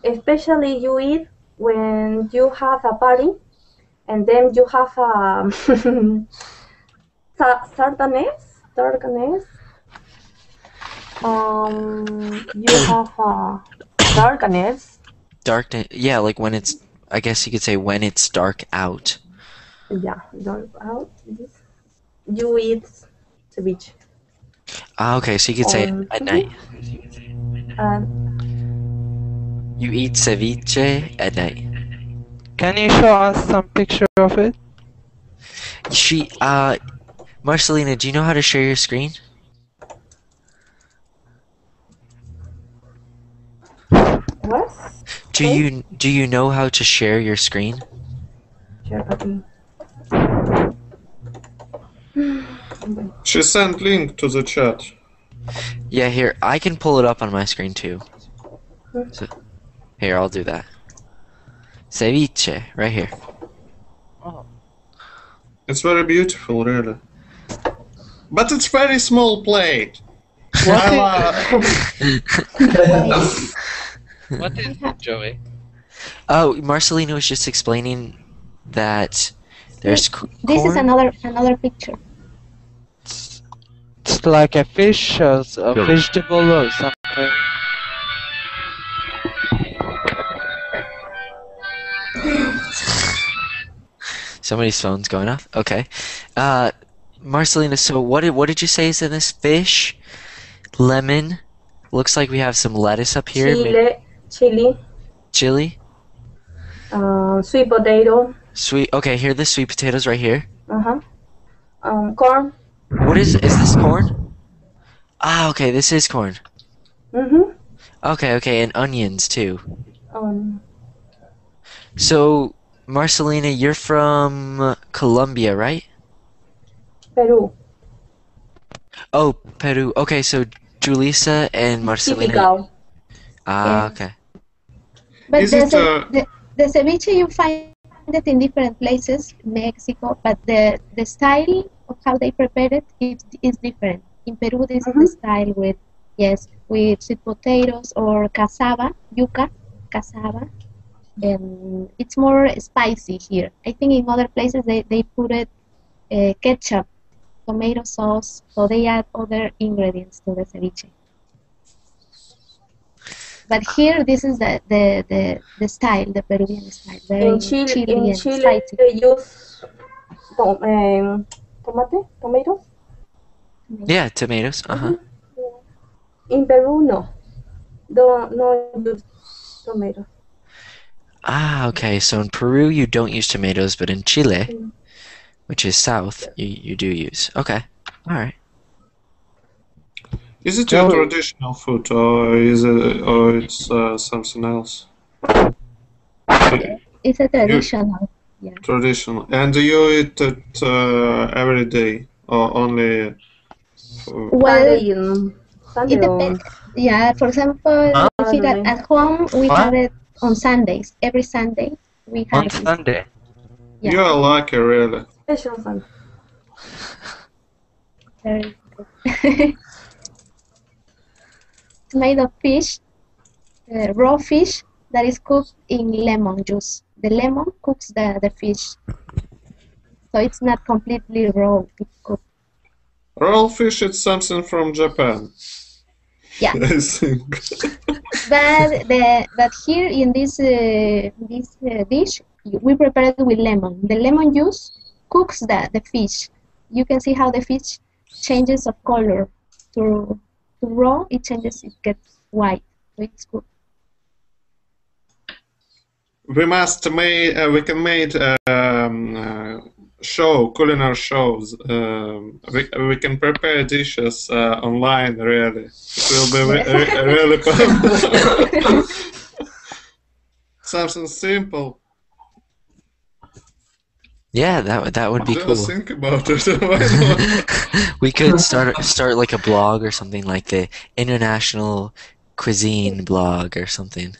Speaker 8: Especially you eat when you have a party, and then you have a sardanes. You have a darkness.
Speaker 1: Dark, yeah, like when it's, I guess you could say when it's dark out.
Speaker 8: Yeah, dark out. You eat ceviche.
Speaker 1: Ah, okay, so you could say it at night. You eat ceviche at night.
Speaker 3: Can you show us some picture of it?
Speaker 1: Marcelina, do you know how to share your screen?
Speaker 8: What?
Speaker 1: do you know how to share your screen?
Speaker 8: Share button.
Speaker 2: She sent link to the chat.
Speaker 1: Yeah, here, I can pull it up on my screen too. So, here, I'll do that. Ceviche, right here.
Speaker 3: Oh,
Speaker 2: It's very beautiful, really. But it's very small plate. I love.
Speaker 3: what is it, Joey?
Speaker 1: Oh, Marcelino was just explaining that there's
Speaker 6: This is
Speaker 1: corn.
Speaker 6: another picture.
Speaker 3: It's like a fish, or a vegetable, or something.
Speaker 1: Somebody's phone's going off. Okay. Marcelina, so what did you say is in this fish? Lemon. Looks like we have some lettuce up here.
Speaker 8: Chili,
Speaker 1: Chili.
Speaker 8: sweet potato.
Speaker 1: Sweet. Okay, here are the sweet potatoes right here.
Speaker 8: Corn.
Speaker 1: What is this corn? Ah, okay, this is corn. Okay, and onions too. So, Marcelina, you're from Colombia, right?
Speaker 8: Peru.
Speaker 1: Oh, Peru. Okay, so Julissa and Marcelina.
Speaker 8: Typical.
Speaker 1: Ah,
Speaker 6: Yes.
Speaker 1: okay.
Speaker 6: But
Speaker 2: Is it,
Speaker 6: the ceviche you find it in different places, Mexico, but the style of how they prepare it is different. In Peru, this is the style with sweet potatoes or cassava, yuca, cassava, and it's more spicy here. I think in other places they put it ketchup, tomato sauce, so they add other ingredients to the ceviche. But here, this is the style, the Peruvian style, very
Speaker 8: In Chile,
Speaker 6: and
Speaker 8: they
Speaker 6: spicy.
Speaker 8: use tomatoes.
Speaker 1: Yeah, tomatoes.
Speaker 8: In Peru, no. Don't use tomatoes.
Speaker 1: Ah, okay. So in Peru you don't use tomatoes, but in Chile, which is south, you do use. Okay. All right.
Speaker 2: Is it your traditional food, or it's something else?
Speaker 6: It's a traditional. Yeah.
Speaker 2: Traditional, and do you eat it every day, or only?
Speaker 6: Well,
Speaker 8: Sunday
Speaker 6: it depends. Yeah, for example, here at home we have it on Sundays. Every Sunday we have
Speaker 3: On
Speaker 6: it.
Speaker 3: Sunday.
Speaker 6: Yeah.
Speaker 2: You are lucky, really.
Speaker 8: Special Sunday.
Speaker 6: Very good. It's made of fish, raw fish that is cooked in lemon juice. The lemon cooks the fish, so it's not completely raw. It's cooked.
Speaker 2: Raw fish is something from Japan.
Speaker 6: Yeah.
Speaker 2: I think.
Speaker 6: But here in this dish, we prepare it with lemon. The lemon juice cooks the fish. You can see how the fish changes of color. To raw, it changes. It gets white. So it's good.
Speaker 2: We can make culinary shows. We can prepare dishes online. Really, it will be really fun. Something simple.
Speaker 1: Yeah, that would be
Speaker 2: Just
Speaker 1: cool.
Speaker 2: think about it. Why not?
Speaker 1: We could start like a blog or something, like the International Cuisine blog or something.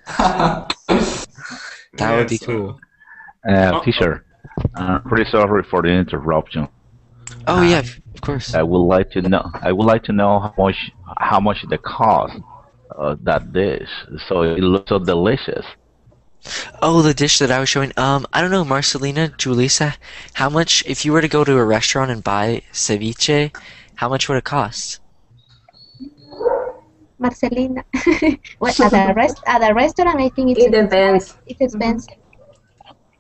Speaker 1: That would be cool.
Speaker 9: Teacher, really sorry for the interruption.
Speaker 1: Oh yeah, of course.
Speaker 9: I would like to know. How much the cost that dish. So it looks so delicious.
Speaker 1: Oh, the dish that I was showing. I don't know, Marcelina, Julissa, how much, if you were to go to a restaurant and buy ceviche, how much would it cost?
Speaker 6: Marcelina, well, at a restaurant, I think
Speaker 8: it depends.
Speaker 6: It's expensive,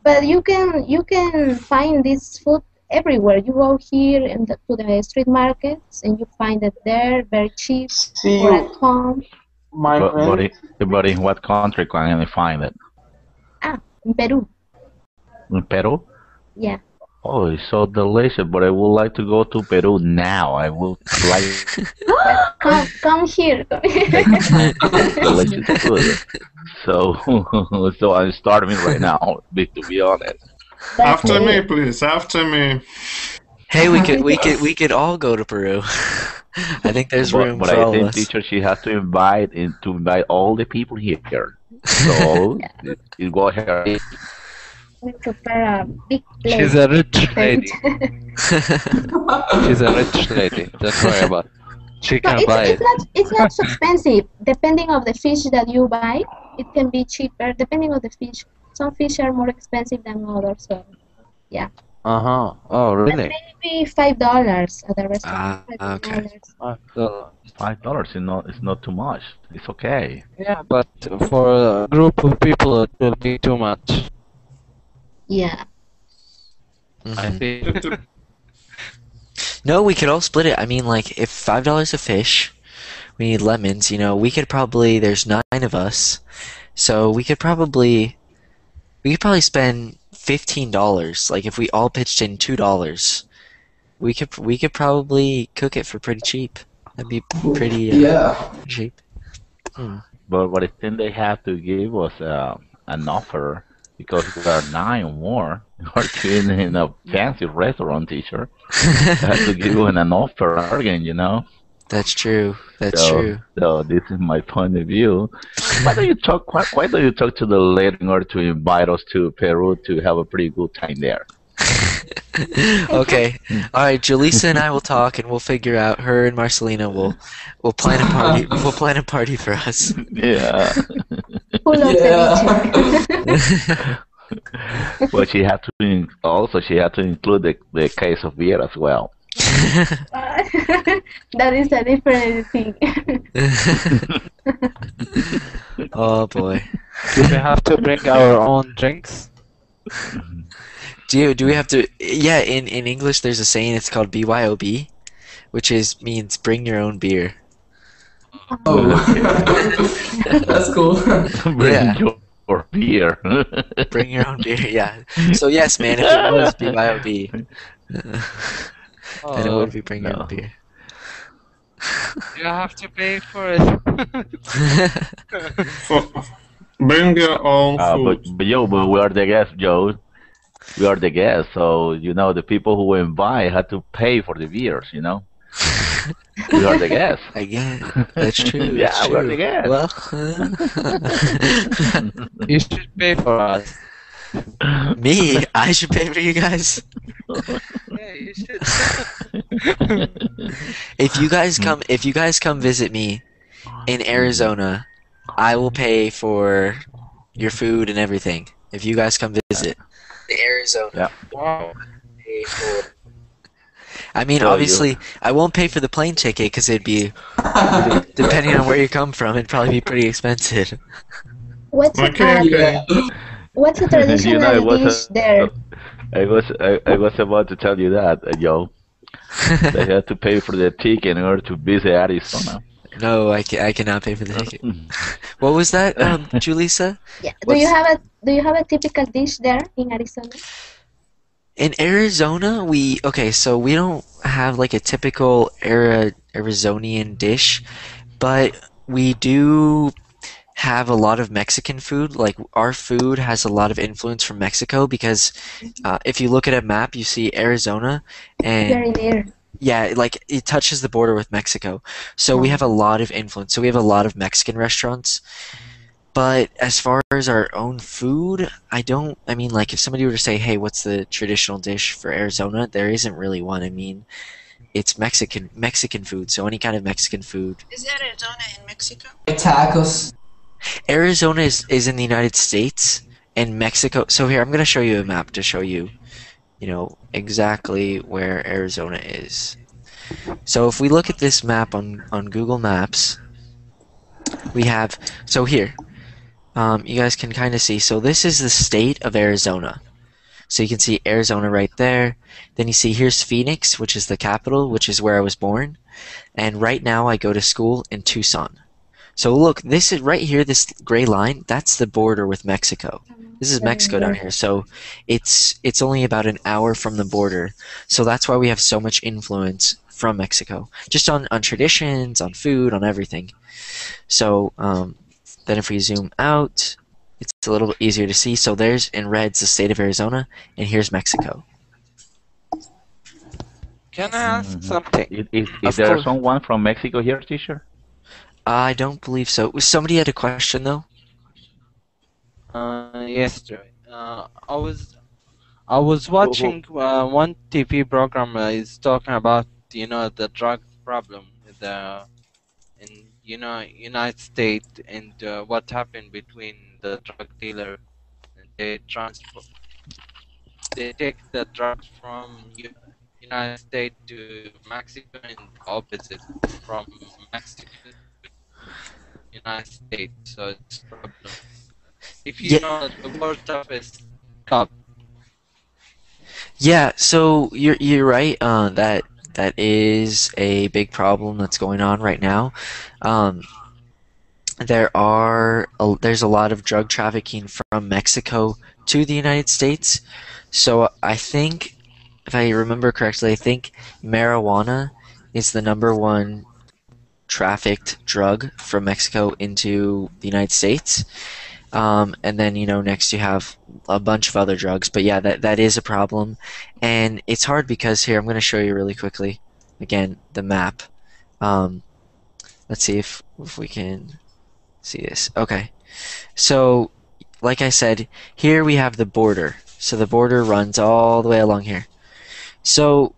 Speaker 6: but you can find this food everywhere. You go here to the street markets and you find it there very cheap or at home.
Speaker 9: But in what country can I find it?
Speaker 6: In Peru.
Speaker 9: In Peru?
Speaker 6: Yeah.
Speaker 9: Oh, it's so delicious, but I would like to go to Peru now. I would like to
Speaker 6: Come here.
Speaker 9: take some delicious food. So, so I'm starving right now, to be honest.
Speaker 6: But
Speaker 2: After me, please. After me.
Speaker 1: Hey, we could all go to Peru. I think there's room
Speaker 9: But
Speaker 1: for
Speaker 9: I
Speaker 1: all of
Speaker 9: think
Speaker 1: us.
Speaker 9: teacher she has to invite all the people here. So it was her gift.
Speaker 6: we prepare a big
Speaker 3: She's
Speaker 6: plate.
Speaker 3: a rich lady.
Speaker 1: Hmm.
Speaker 3: She's a rich lady. Don't worry about it. She
Speaker 6: No,
Speaker 3: can buy it.
Speaker 6: it's not so expensive. Depending of the fish that you buy, it can be cheaper. Depending on the fish, some fish are more expensive than others. So yeah,
Speaker 3: Uh-huh. Oh,
Speaker 6: but
Speaker 3: really?
Speaker 6: maybe $5 at the restaurant.
Speaker 1: Ah, okay.
Speaker 6: $5.
Speaker 3: $5.
Speaker 9: $5 is not too much. It's okay.
Speaker 3: Yeah, but for a group of people, it will be too much.
Speaker 6: Yeah.
Speaker 3: I
Speaker 1: Hmm.
Speaker 3: think.
Speaker 2: It de-
Speaker 1: No, we could all split it. I mean, like, if $5 a fish, we need lemons. We could probably. There's 9 of us, so we could probably spend $15. Like, if we all pitched in $2, we could probably cook it for pretty cheap. That'd be pretty
Speaker 5: Yeah.
Speaker 1: cheap. Hmm.
Speaker 9: But I think they have to give us an offer because we are 9 or more working in a fancy restaurant, teacher. They have to give you an offer again.
Speaker 1: That's true. That's
Speaker 9: So,
Speaker 1: true.
Speaker 9: so this is my point of view. Why don't you talk to the lady in order to invite us to Peru to have a pretty good time there?
Speaker 1: Okay. All right, Jaleesa and I will talk, and we'll figure out. Her and Marcelina will plan a party. We'll plan a party for us.
Speaker 9: Yeah.
Speaker 6: Who loves
Speaker 5: Yeah.
Speaker 6: ceviche?
Speaker 9: But she had to include the case of beer as well.
Speaker 6: That is a different thing.
Speaker 1: Oh boy.
Speaker 3: Do we have to bring our own drinks?
Speaker 1: Do we have to? Yeah, in English there's a saying. It's called BYOB, which means bring your own beer.
Speaker 5: Oh, that's cool.
Speaker 9: Bring
Speaker 1: Yeah.
Speaker 9: your beer.
Speaker 1: Bring your own beer. Yeah. So yes, man. If it was BYOB, then it would be bring your own
Speaker 9: No.
Speaker 1: beer.
Speaker 3: You have to pay for it.
Speaker 2: Bring your own
Speaker 9: But
Speaker 2: food.
Speaker 9: but we are the guests, Joe. We are the guests, so the people who invite had to pay for the beers. We are the guests.
Speaker 1: Again, that's true.
Speaker 9: Yeah,
Speaker 1: That's
Speaker 9: we are
Speaker 1: true.
Speaker 9: the guests.
Speaker 1: Well,
Speaker 3: You should pay for us.
Speaker 1: me, I should pay for you guys.
Speaker 3: Yeah, you should.
Speaker 1: If you guys come visit me in Arizona, I will pay for your food and everything. If you guys come visit Arizona,
Speaker 9: Yeah.
Speaker 3: Wow.
Speaker 1: pay for. I mean,
Speaker 9: So
Speaker 1: obviously, I won't pay for the plane ticket because it'd be, depending on where you come from, it'd probably be pretty expensive.
Speaker 6: What's
Speaker 2: Okay, okay.
Speaker 6: what's a
Speaker 9: It
Speaker 6: traditional
Speaker 9: was
Speaker 6: dish there?
Speaker 9: I was about to tell you that, Joe. They had to pay for the ticket in order to visit Arizona.
Speaker 1: No, I cannot pay for the ticket. What was that, Julissa?
Speaker 6: Yeah.
Speaker 1: What's-
Speaker 6: Do you have a typical dish there in Arizona?
Speaker 1: In Arizona, so we don't have like a typical Arizonian dish, but we do have a lot of Mexican food. Like our food has a lot of influence from Mexico because if you look at a map, you see Arizona,
Speaker 6: Very
Speaker 1: and
Speaker 6: near.
Speaker 1: yeah, like it touches the border with Mexico. So we have a lot of influence. So we have a lot of Mexican restaurants. But as far as our own food, I mean, like, if somebody were to say, hey, what's the traditional dish for Arizona? There isn't really one. I mean, it's Mexican food, so any kind of Mexican food.
Speaker 10: Is Arizona in Mexico?
Speaker 5: Tacos.
Speaker 1: Arizona is in the United States, and Mexico. So here, I'm going to show you a map to show you, exactly where Arizona is. So if we look at this map on Google Maps, we have, so here, you guys can kind of see. So this is the state of Arizona. So you can see Arizona right there. Then you see here's Phoenix, which is the capital, which is where I was born. And right now I go to school in Tucson. So look, this is right here, this gray line, that's the border with Mexico. This is Mexico down here. So it's only about an hour from the border. So that's why we have so much influence from Mexico. Just on traditions, on food, on everything. So then if we zoom out, it's a little easier to see. So there's in red's the state of Arizona, and here's Mexico.
Speaker 3: Can I ask something?
Speaker 9: Is
Speaker 1: Of
Speaker 9: there
Speaker 1: course.
Speaker 9: someone from Mexico here, teacher?
Speaker 1: I don't believe so. Somebody had a question though.
Speaker 3: Yes, Joey. I was watching one TV program is talking about the drug problem in United States and what happened between the drug dealer and they take the drugs from United States to Mexico and opposite from Mexico to United States, so it's a problem. If you
Speaker 1: Yeah,
Speaker 3: know the world's toughest cup.
Speaker 1: yeah. So you're right. That is a big problem that's going on right now. Um, there's a lot of drug trafficking from Mexico to the United States. So I think, if I remember correctly, I think marijuana is the number one trafficked drug from Mexico into the United States. And then, next you have a bunch of other drugs. But yeah, that is a problem. And it's hard because here, I'm going to show you really quickly, again, the map. Um, let's see if we can see this. Okay. So, like I said, here we have the border. So the border runs all the way along here. So,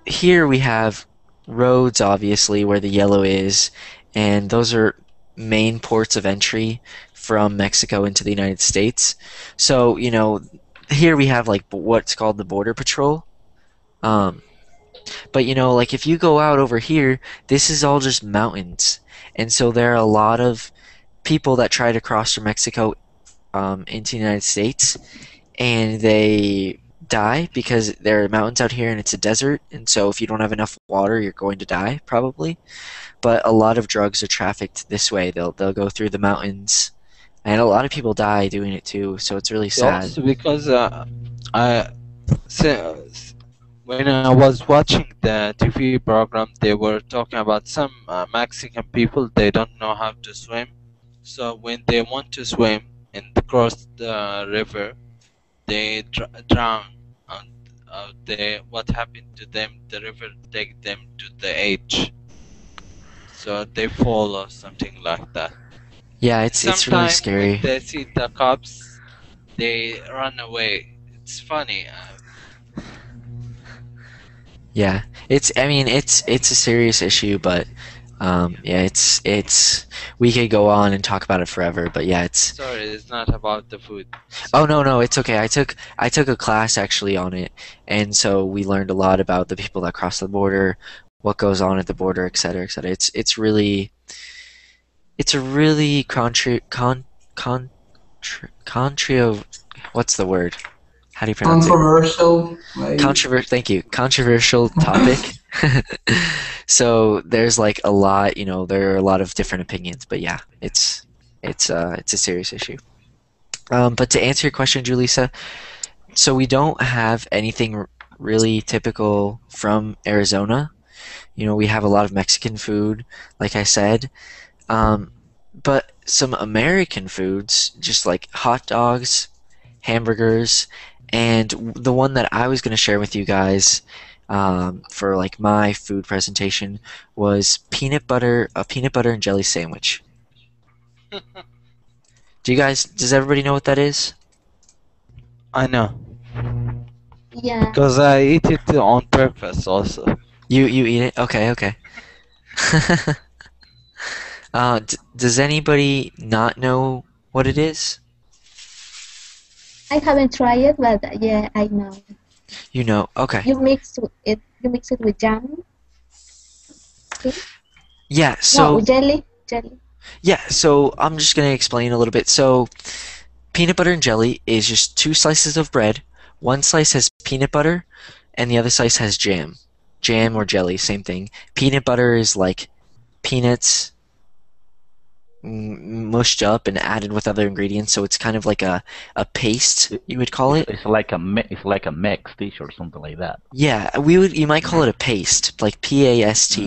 Speaker 1: here we have roads, obviously, where the yellow is, and those are main ports of entry from Mexico into the United States. So, here we have like what's called the Border Patrol. Um, but like if you go out over here, this is all just mountains. And so there are a lot of people that try to cross from Mexico into the United States, and they die because there are mountains out here and it's a desert, and so if you don't have enough water, you're going to die probably. But a lot of drugs are trafficked this way. They'll go through the mountains, and a lot of people die doing it too. So it's really sad.
Speaker 3: Also, because I so, when I was watching the TV program, they were talking about some Mexican people. They don't know how to swim, so when they want to swim and cross the river, they drown. And what happened to them? The river take them to the edge, so they fall or something like that.
Speaker 1: Yeah,
Speaker 3: And
Speaker 1: it's really
Speaker 3: sometimes when
Speaker 1: scary.
Speaker 3: they see the cops, they run away. It's funny.
Speaker 1: Yeah, I mean, it's a serious issue, but yeah, it's we could go on and talk about it forever. But yeah, it's
Speaker 3: Sorry, it's not about the food.
Speaker 1: oh no, it's okay. I took a class actually on it, and so we learned a lot about the people that cross the border, what goes on at the border, et cetera, et cetera. It's a really contrio, what's the word? How do you pronounce it?
Speaker 5: Controversial, like
Speaker 1: Thank you. Controversial topic. So there's like a lot, there are a lot of different opinions, but yeah, it's a serious issue. But to answer your question, Julissa, so we don't have anything really typical from Arizona. We have a lot of Mexican food, like I said. But some American foods, just like hot dogs, hamburgers, and the one that I was going to share with you guys for like my food presentation was a peanut butter and jelly sandwich. Does everybody know what that is?
Speaker 3: I know,
Speaker 6: Yeah.
Speaker 3: because I eat it on breakfast also.
Speaker 1: You eat it? Okay. Does anybody not know what it is?
Speaker 6: I haven't tried it, but yeah, I know.
Speaker 1: You know, okay.
Speaker 6: You mix it. You mix it with jam. Okay.
Speaker 1: Yeah,
Speaker 6: No,
Speaker 1: so
Speaker 6: jelly.
Speaker 1: I'm just gonna explain a little bit. So peanut butter and jelly is just two slices of bread. One slice has peanut butter, and the other slice has jam. Jam or jelly, same thing. Peanut butter is like peanuts, mushed up and added with other ingredients, so it's kind of like a paste, you would call it.
Speaker 9: It's like a mix dish or something like that.
Speaker 1: Yeah, you might call it a paste, like Paste,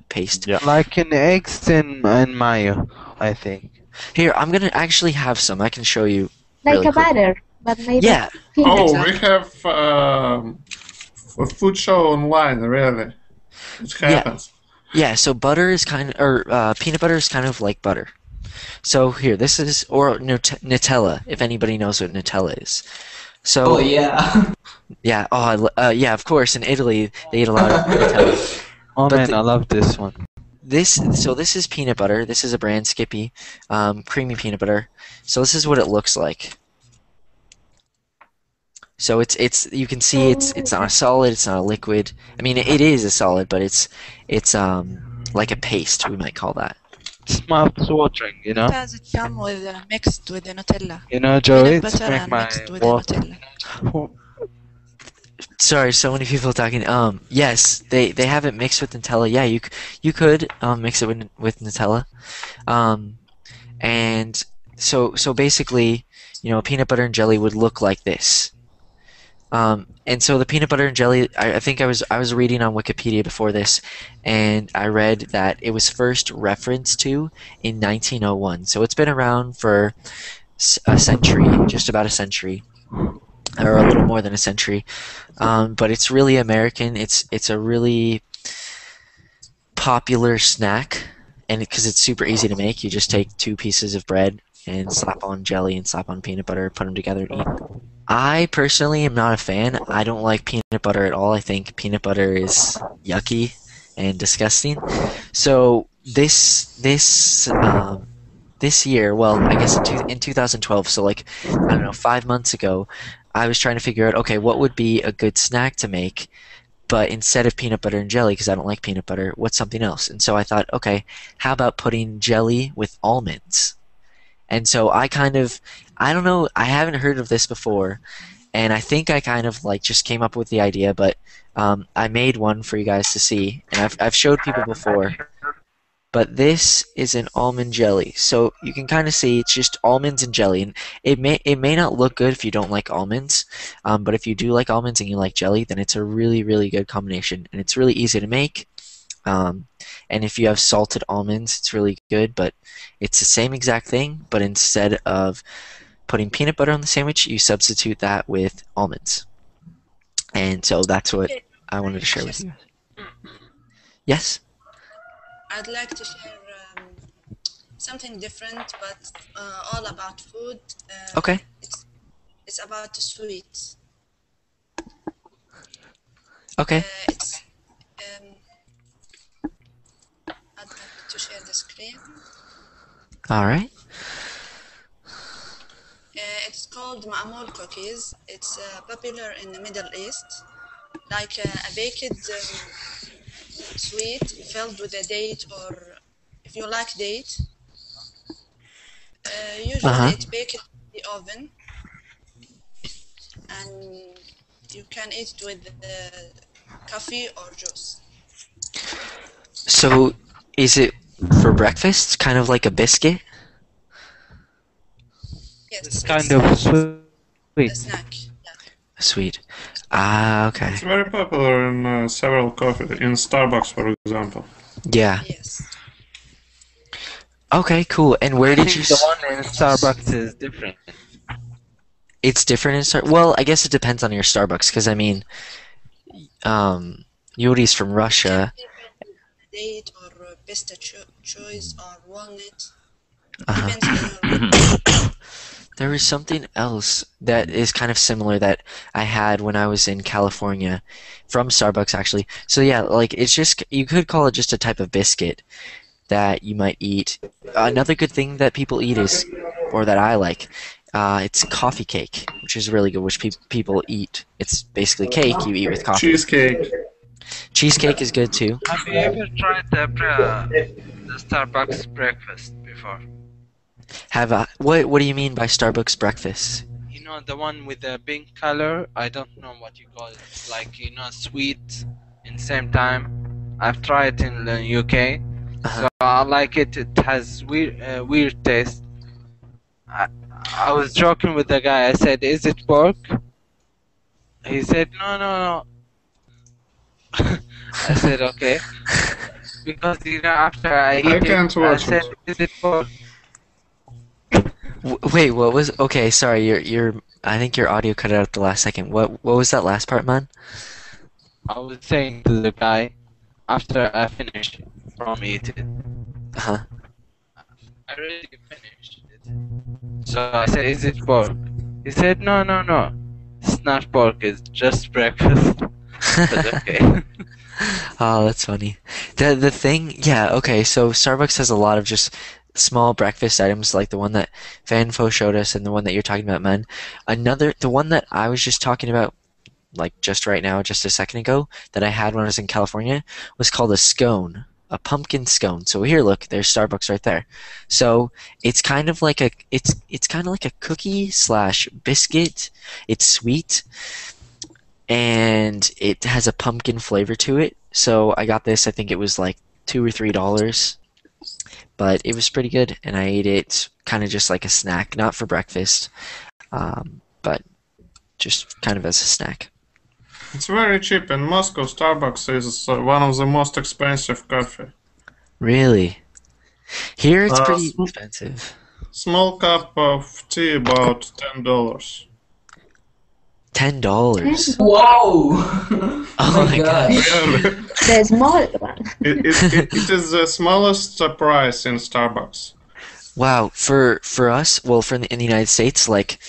Speaker 1: paste.
Speaker 9: Yeah.
Speaker 3: Like in eggs and mayo, I think.
Speaker 1: Here, I'm gonna actually have some. I can show you
Speaker 6: Like
Speaker 1: really
Speaker 6: a
Speaker 1: quick.
Speaker 6: butter, but made
Speaker 1: Yeah.
Speaker 6: of peanut.
Speaker 2: Oh, we have a food show online, really. It happens.
Speaker 1: Yeah, so butter is peanut butter is kind of like butter. So here, this is, or Nutella, if anybody knows what Nutella is. So,
Speaker 5: Oh yeah.
Speaker 1: yeah, yeah, of course, in Italy, they eat a lot of Nutella.
Speaker 3: Oh
Speaker 1: But
Speaker 3: man, I love this one.
Speaker 1: This is peanut butter. This is a brand, Skippy, creamy peanut butter. So this is what it looks like. So you can see it's not a solid, it's not a liquid. I mean, it is a solid, but it's like a paste, we might call that.
Speaker 3: It's mouth-watering, you know?
Speaker 10: Does it come with mixed with the Nutella?
Speaker 3: You know, Joey,
Speaker 10: Peanut
Speaker 3: it's
Speaker 10: butter
Speaker 3: make
Speaker 10: and
Speaker 3: my
Speaker 10: mixed with the
Speaker 3: water.
Speaker 10: Nutella.
Speaker 1: Sorry, so many people talking. Yes, they have it mixed with Nutella. Yeah, you could mix it with Nutella. And so basically, peanut butter and jelly would look like this. And so the peanut butter and jelly, I think I was reading on Wikipedia before this, and I read that it was first referenced to in 1901. So it's been around for a century, just about a century, or a little more than a century. But it's really American. It's a really popular snack, and because it's super easy to make, you just take 2 pieces of bread and slap on jelly and slap on peanut butter, put them together and eat. I personally am not a fan. I don't like peanut butter at all. I think peanut butter is yucky and disgusting. So this year, well, I guess in 2012, so like, I don't know, 5 months ago, I was trying to figure out, okay, what would be a good snack to make, but instead of peanut butter and jelly, because I don't like peanut butter, what's something else? And so I thought, okay, how about putting jelly with almonds? And so I don't know, I haven't heard of this before, and I think I kind of like just came up with the idea, but I made one for you guys to see, and I've showed people before. But this is an almond jelly, so you can kind of see it's just almonds and jelly, and it may not look good if you don't like almonds, but if you do like almonds and you like jelly, then it's a really, really good combination, and it's really easy to make. And if you have salted almonds, it's really good, but it's the same exact thing, but instead of putting peanut butter on the sandwich, you substitute that with almonds. And so that's what I wanted to share with you. Yes?
Speaker 10: I'd like to share something different, but all about food.
Speaker 1: Okay.
Speaker 10: It's about sweets.
Speaker 1: Okay.
Speaker 10: I'd like to share the screen.
Speaker 1: All right.
Speaker 10: It's called ma'amul cookies. It's popular in the Middle East, like a baked sweet filled with a date, or if you like date. Usually it's baked in the oven, and you can eat it with coffee or juice.
Speaker 1: So is it for breakfast, kind of like a biscuit?
Speaker 10: Yes,
Speaker 3: It's kind of
Speaker 10: a
Speaker 3: sweet.
Speaker 10: snack. Yeah.
Speaker 1: Sweet. Ah, okay.
Speaker 2: It's very popular in several coffee, in Starbucks, for example.
Speaker 1: Yeah.
Speaker 10: Yes.
Speaker 1: Okay, cool. And where
Speaker 3: I
Speaker 1: did
Speaker 3: think
Speaker 1: you...
Speaker 3: the one in Starbucks is different.
Speaker 1: It's different in Starbucks? Well, I guess it depends on your Starbucks, because, I mean, Yuri's from Russia.
Speaker 10: Date or pistachios or walnut.
Speaker 1: Uh-huh.
Speaker 10: Depends on your
Speaker 1: There was something else that is kind of similar that I had when I was in California from Starbucks, actually. So yeah, like it's just, you could call it just a type of biscuit that you might eat. Another good thing that people eat is, or that I like, it's coffee cake, which is really good, which people eat. It's basically cake you eat with coffee.
Speaker 2: Cheesecake.
Speaker 1: Cheesecake is good too.
Speaker 3: Have you ever tried the Starbucks breakfast before?
Speaker 1: What do you mean by Starbucks breakfast?
Speaker 3: You know, the one with the pink color? I don't know what you call it. It's like, sweet in same time. I've tried it in the UK. So I like it. It has weird taste. I was joking with the guy. I said, "Is it pork?" He said, "No, no." I said, "Okay," because after I
Speaker 2: I
Speaker 3: eat it,
Speaker 2: can't
Speaker 3: I
Speaker 2: watch
Speaker 3: said,
Speaker 2: it.
Speaker 3: "Is it pork?"
Speaker 1: Wait, what was? Okay, sorry. I think your audio cut out at the last second. What was that last part, man?
Speaker 3: I was saying to the guy after I finished from eating.
Speaker 1: Huh.
Speaker 3: I already finished it. So I said, "Is it pork?" He said, "No. It's not pork. It's just breakfast." But okay.
Speaker 1: Oh, that's funny. The thing, yeah, okay, so Starbucks has a lot of just small breakfast items like the one that Fanfo showed us and the one that you're talking about, man. The one that I was just talking about, like just right now, just a second ago, that I had when I was in California, was called a scone, a pumpkin scone. So here, look, there's Starbucks right there. So it's kind of like it's kind of like a cookie slash biscuit. It's sweet and it has a pumpkin flavor to it. So I got this. I think it was like $2 or $3, but it was pretty good, and I ate it kind of just like a snack, not for breakfast, but just kind of as a snack.
Speaker 2: It's very cheap. In Moscow, Starbucks is one of the most expensive coffee.
Speaker 1: Really? Here it's pretty
Speaker 2: Sm-
Speaker 1: expensive.
Speaker 2: Small cup of tea about $10.
Speaker 1: $10.
Speaker 5: Whoa!
Speaker 1: Oh my god.
Speaker 2: Really?
Speaker 6: The small one.
Speaker 2: It is the smallest price in Starbucks.
Speaker 1: Wow, for us, well, in the United States, like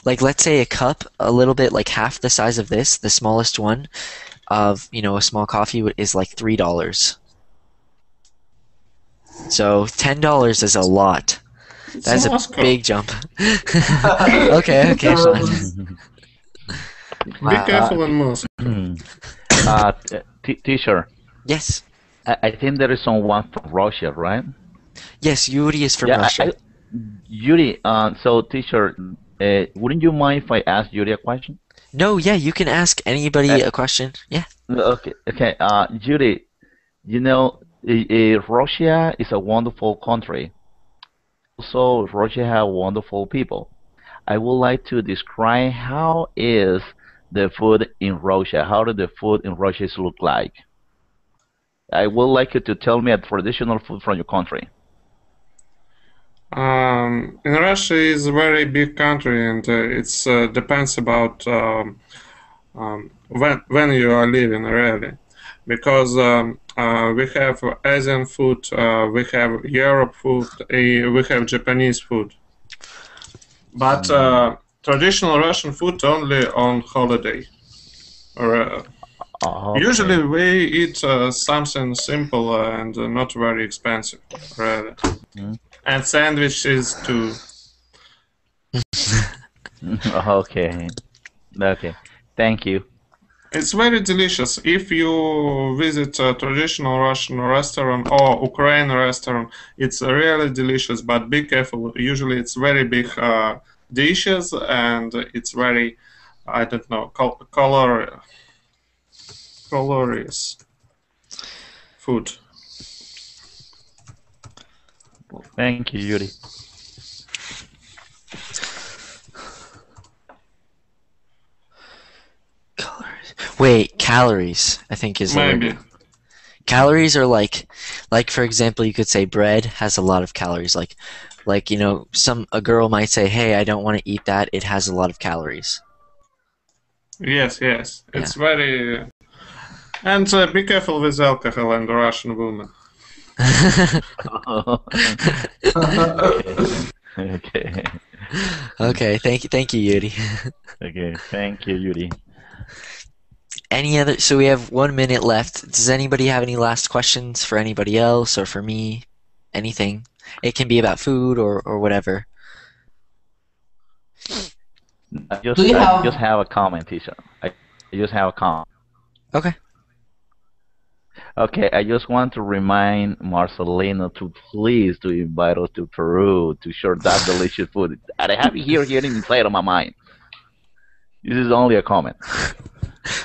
Speaker 1: let's say a cup, a little bit like half the size of this, the smallest one of a small coffee is like $3. So $10 is a lot. That's a
Speaker 2: Moscow.
Speaker 1: big jump. Okay, fine.
Speaker 2: Be
Speaker 1: Wow.
Speaker 2: careful in Moscow.
Speaker 9: Teacher,
Speaker 1: Yes.
Speaker 9: I think there is someone from Russia, right?
Speaker 1: Yes, Yuri is from
Speaker 9: Yeah,
Speaker 1: Russia.
Speaker 9: Yuri, so teacher, wouldn't you mind if I ask Yuri a question?
Speaker 1: No, yeah, you can ask anybody a question. Yeah.
Speaker 9: Okay. Yuri, Russia is a wonderful country. Also, Russia have wonderful people. I would like to describe how is the food in Russia. How do the food in Russia look like? I would like you to tell me a traditional food from your country.
Speaker 2: In Russia is a very big country, and it's depends about when you are living really, because we have Asian food, we have Europe food, we have Japanese food, but traditional Russian food only on holiday. Or,
Speaker 9: Okay.
Speaker 2: usually we eat something simple and not very expensive, really. And sandwiches too.
Speaker 9: Okay. Okay. Thank you.
Speaker 2: It's very delicious. If you visit a traditional Russian restaurant or Ukrainian restaurant, it's really delicious. But be careful. Usually, it's very big dishes, and it's very, I don't know, colorious food.
Speaker 9: Thank you, Yuri.
Speaker 1: Wait, calories, I think is the word.
Speaker 2: Maybe.
Speaker 1: Calories are like for example, you could say bread has a lot of calories. Like a girl might say, "Hey, I don't want to eat that. It has a lot of calories."
Speaker 2: Yes. It's very. And be careful with alcohol and Russian women.
Speaker 9: Okay.
Speaker 1: Okay, thank you, Yuri.
Speaker 9: Okay, thank you, Yuri.
Speaker 1: So we have 1 minute left. Does anybody have any last questions for anybody else or for me? Anything. It can be about food or whatever.
Speaker 9: I just have a comment, teacher. I just have a comment.
Speaker 1: Okay.
Speaker 9: Okay, I just want to remind Marcelino to please to invite us to Peru to share that delicious food. And I have it here inside of my mind. This is only a comment.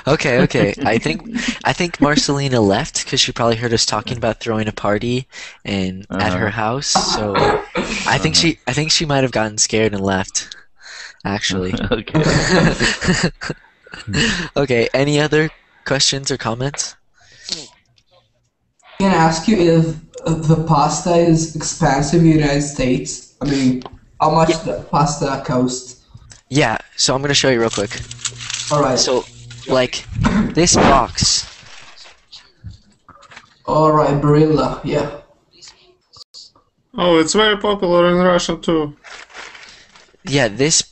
Speaker 1: Okay, okay. I think Marcelina left because she probably heard us talking about throwing a party and at her
Speaker 9: Uh-huh.
Speaker 1: house. So
Speaker 9: Uh-huh.
Speaker 1: I think she might have gotten scared and left, actually.
Speaker 9: Okay.
Speaker 1: Okay, any other questions or comments?
Speaker 5: Can I ask you if the pasta is expensive in the United States? I mean, how much
Speaker 1: Yeah,
Speaker 5: the pasta costs?
Speaker 1: yeah. So I'm gonna show you real quick.
Speaker 5: All right,
Speaker 1: So, like, this box.
Speaker 5: all right, Barilla, yeah.
Speaker 2: Oh, it's very popular in Russia too.
Speaker 1: Yeah, this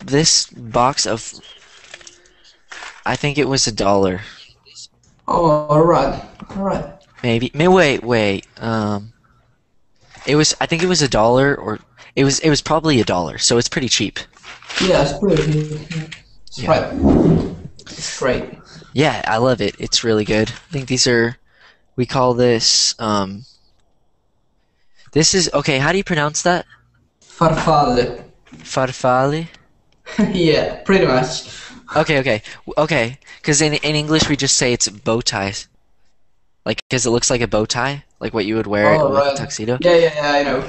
Speaker 1: box of I think it was $1.
Speaker 5: Oh, all right, all right.
Speaker 1: Maybe. Wait. It was. I think it was $1, or it was probably $1. So it's pretty cheap.
Speaker 5: Yeah, it's pretty. It's
Speaker 1: Yeah.
Speaker 5: right. It's great.
Speaker 1: Yeah, I love it. It's really good. I think these are. We call this. This is okay. How do you pronounce that?
Speaker 5: Farfalle.
Speaker 1: Farfalle.
Speaker 5: Yeah, pretty much.
Speaker 1: Okay. Because in English we just say it's bow ties, like because it looks like a bow tie, like what you would wear
Speaker 5: All
Speaker 1: with a
Speaker 5: right.
Speaker 1: tuxedo.
Speaker 5: Yeah, I know.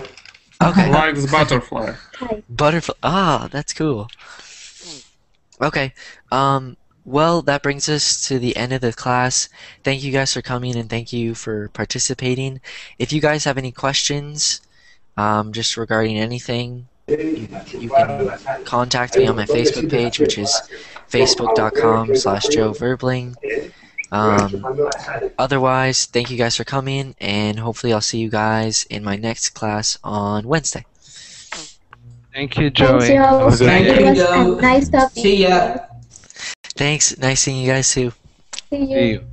Speaker 1: Okay.
Speaker 2: Like the butterfly.
Speaker 6: Hi.
Speaker 1: Butterfly. Ah, that's cool. Okay. Well, that brings us to the end of the class. Thank you guys for coming and thank you for participating. If you guys have any questions, just regarding anything, you can contact me on my Facebook page, which is facebook.com/Joe Verbling. Otherwise, thank you guys for coming, and hopefully I'll see you guys in my next class on Wednesday.
Speaker 3: Thank you,
Speaker 6: Thanks,
Speaker 3: Joey.
Speaker 6: Joe.
Speaker 3: Have a good
Speaker 5: Thank
Speaker 6: It
Speaker 3: day.
Speaker 5: you,
Speaker 6: was a
Speaker 5: Joe.
Speaker 6: nice topic.
Speaker 5: See ya.
Speaker 1: Thanks. Nice seeing you guys too.
Speaker 6: See
Speaker 3: See
Speaker 6: you.
Speaker 3: you.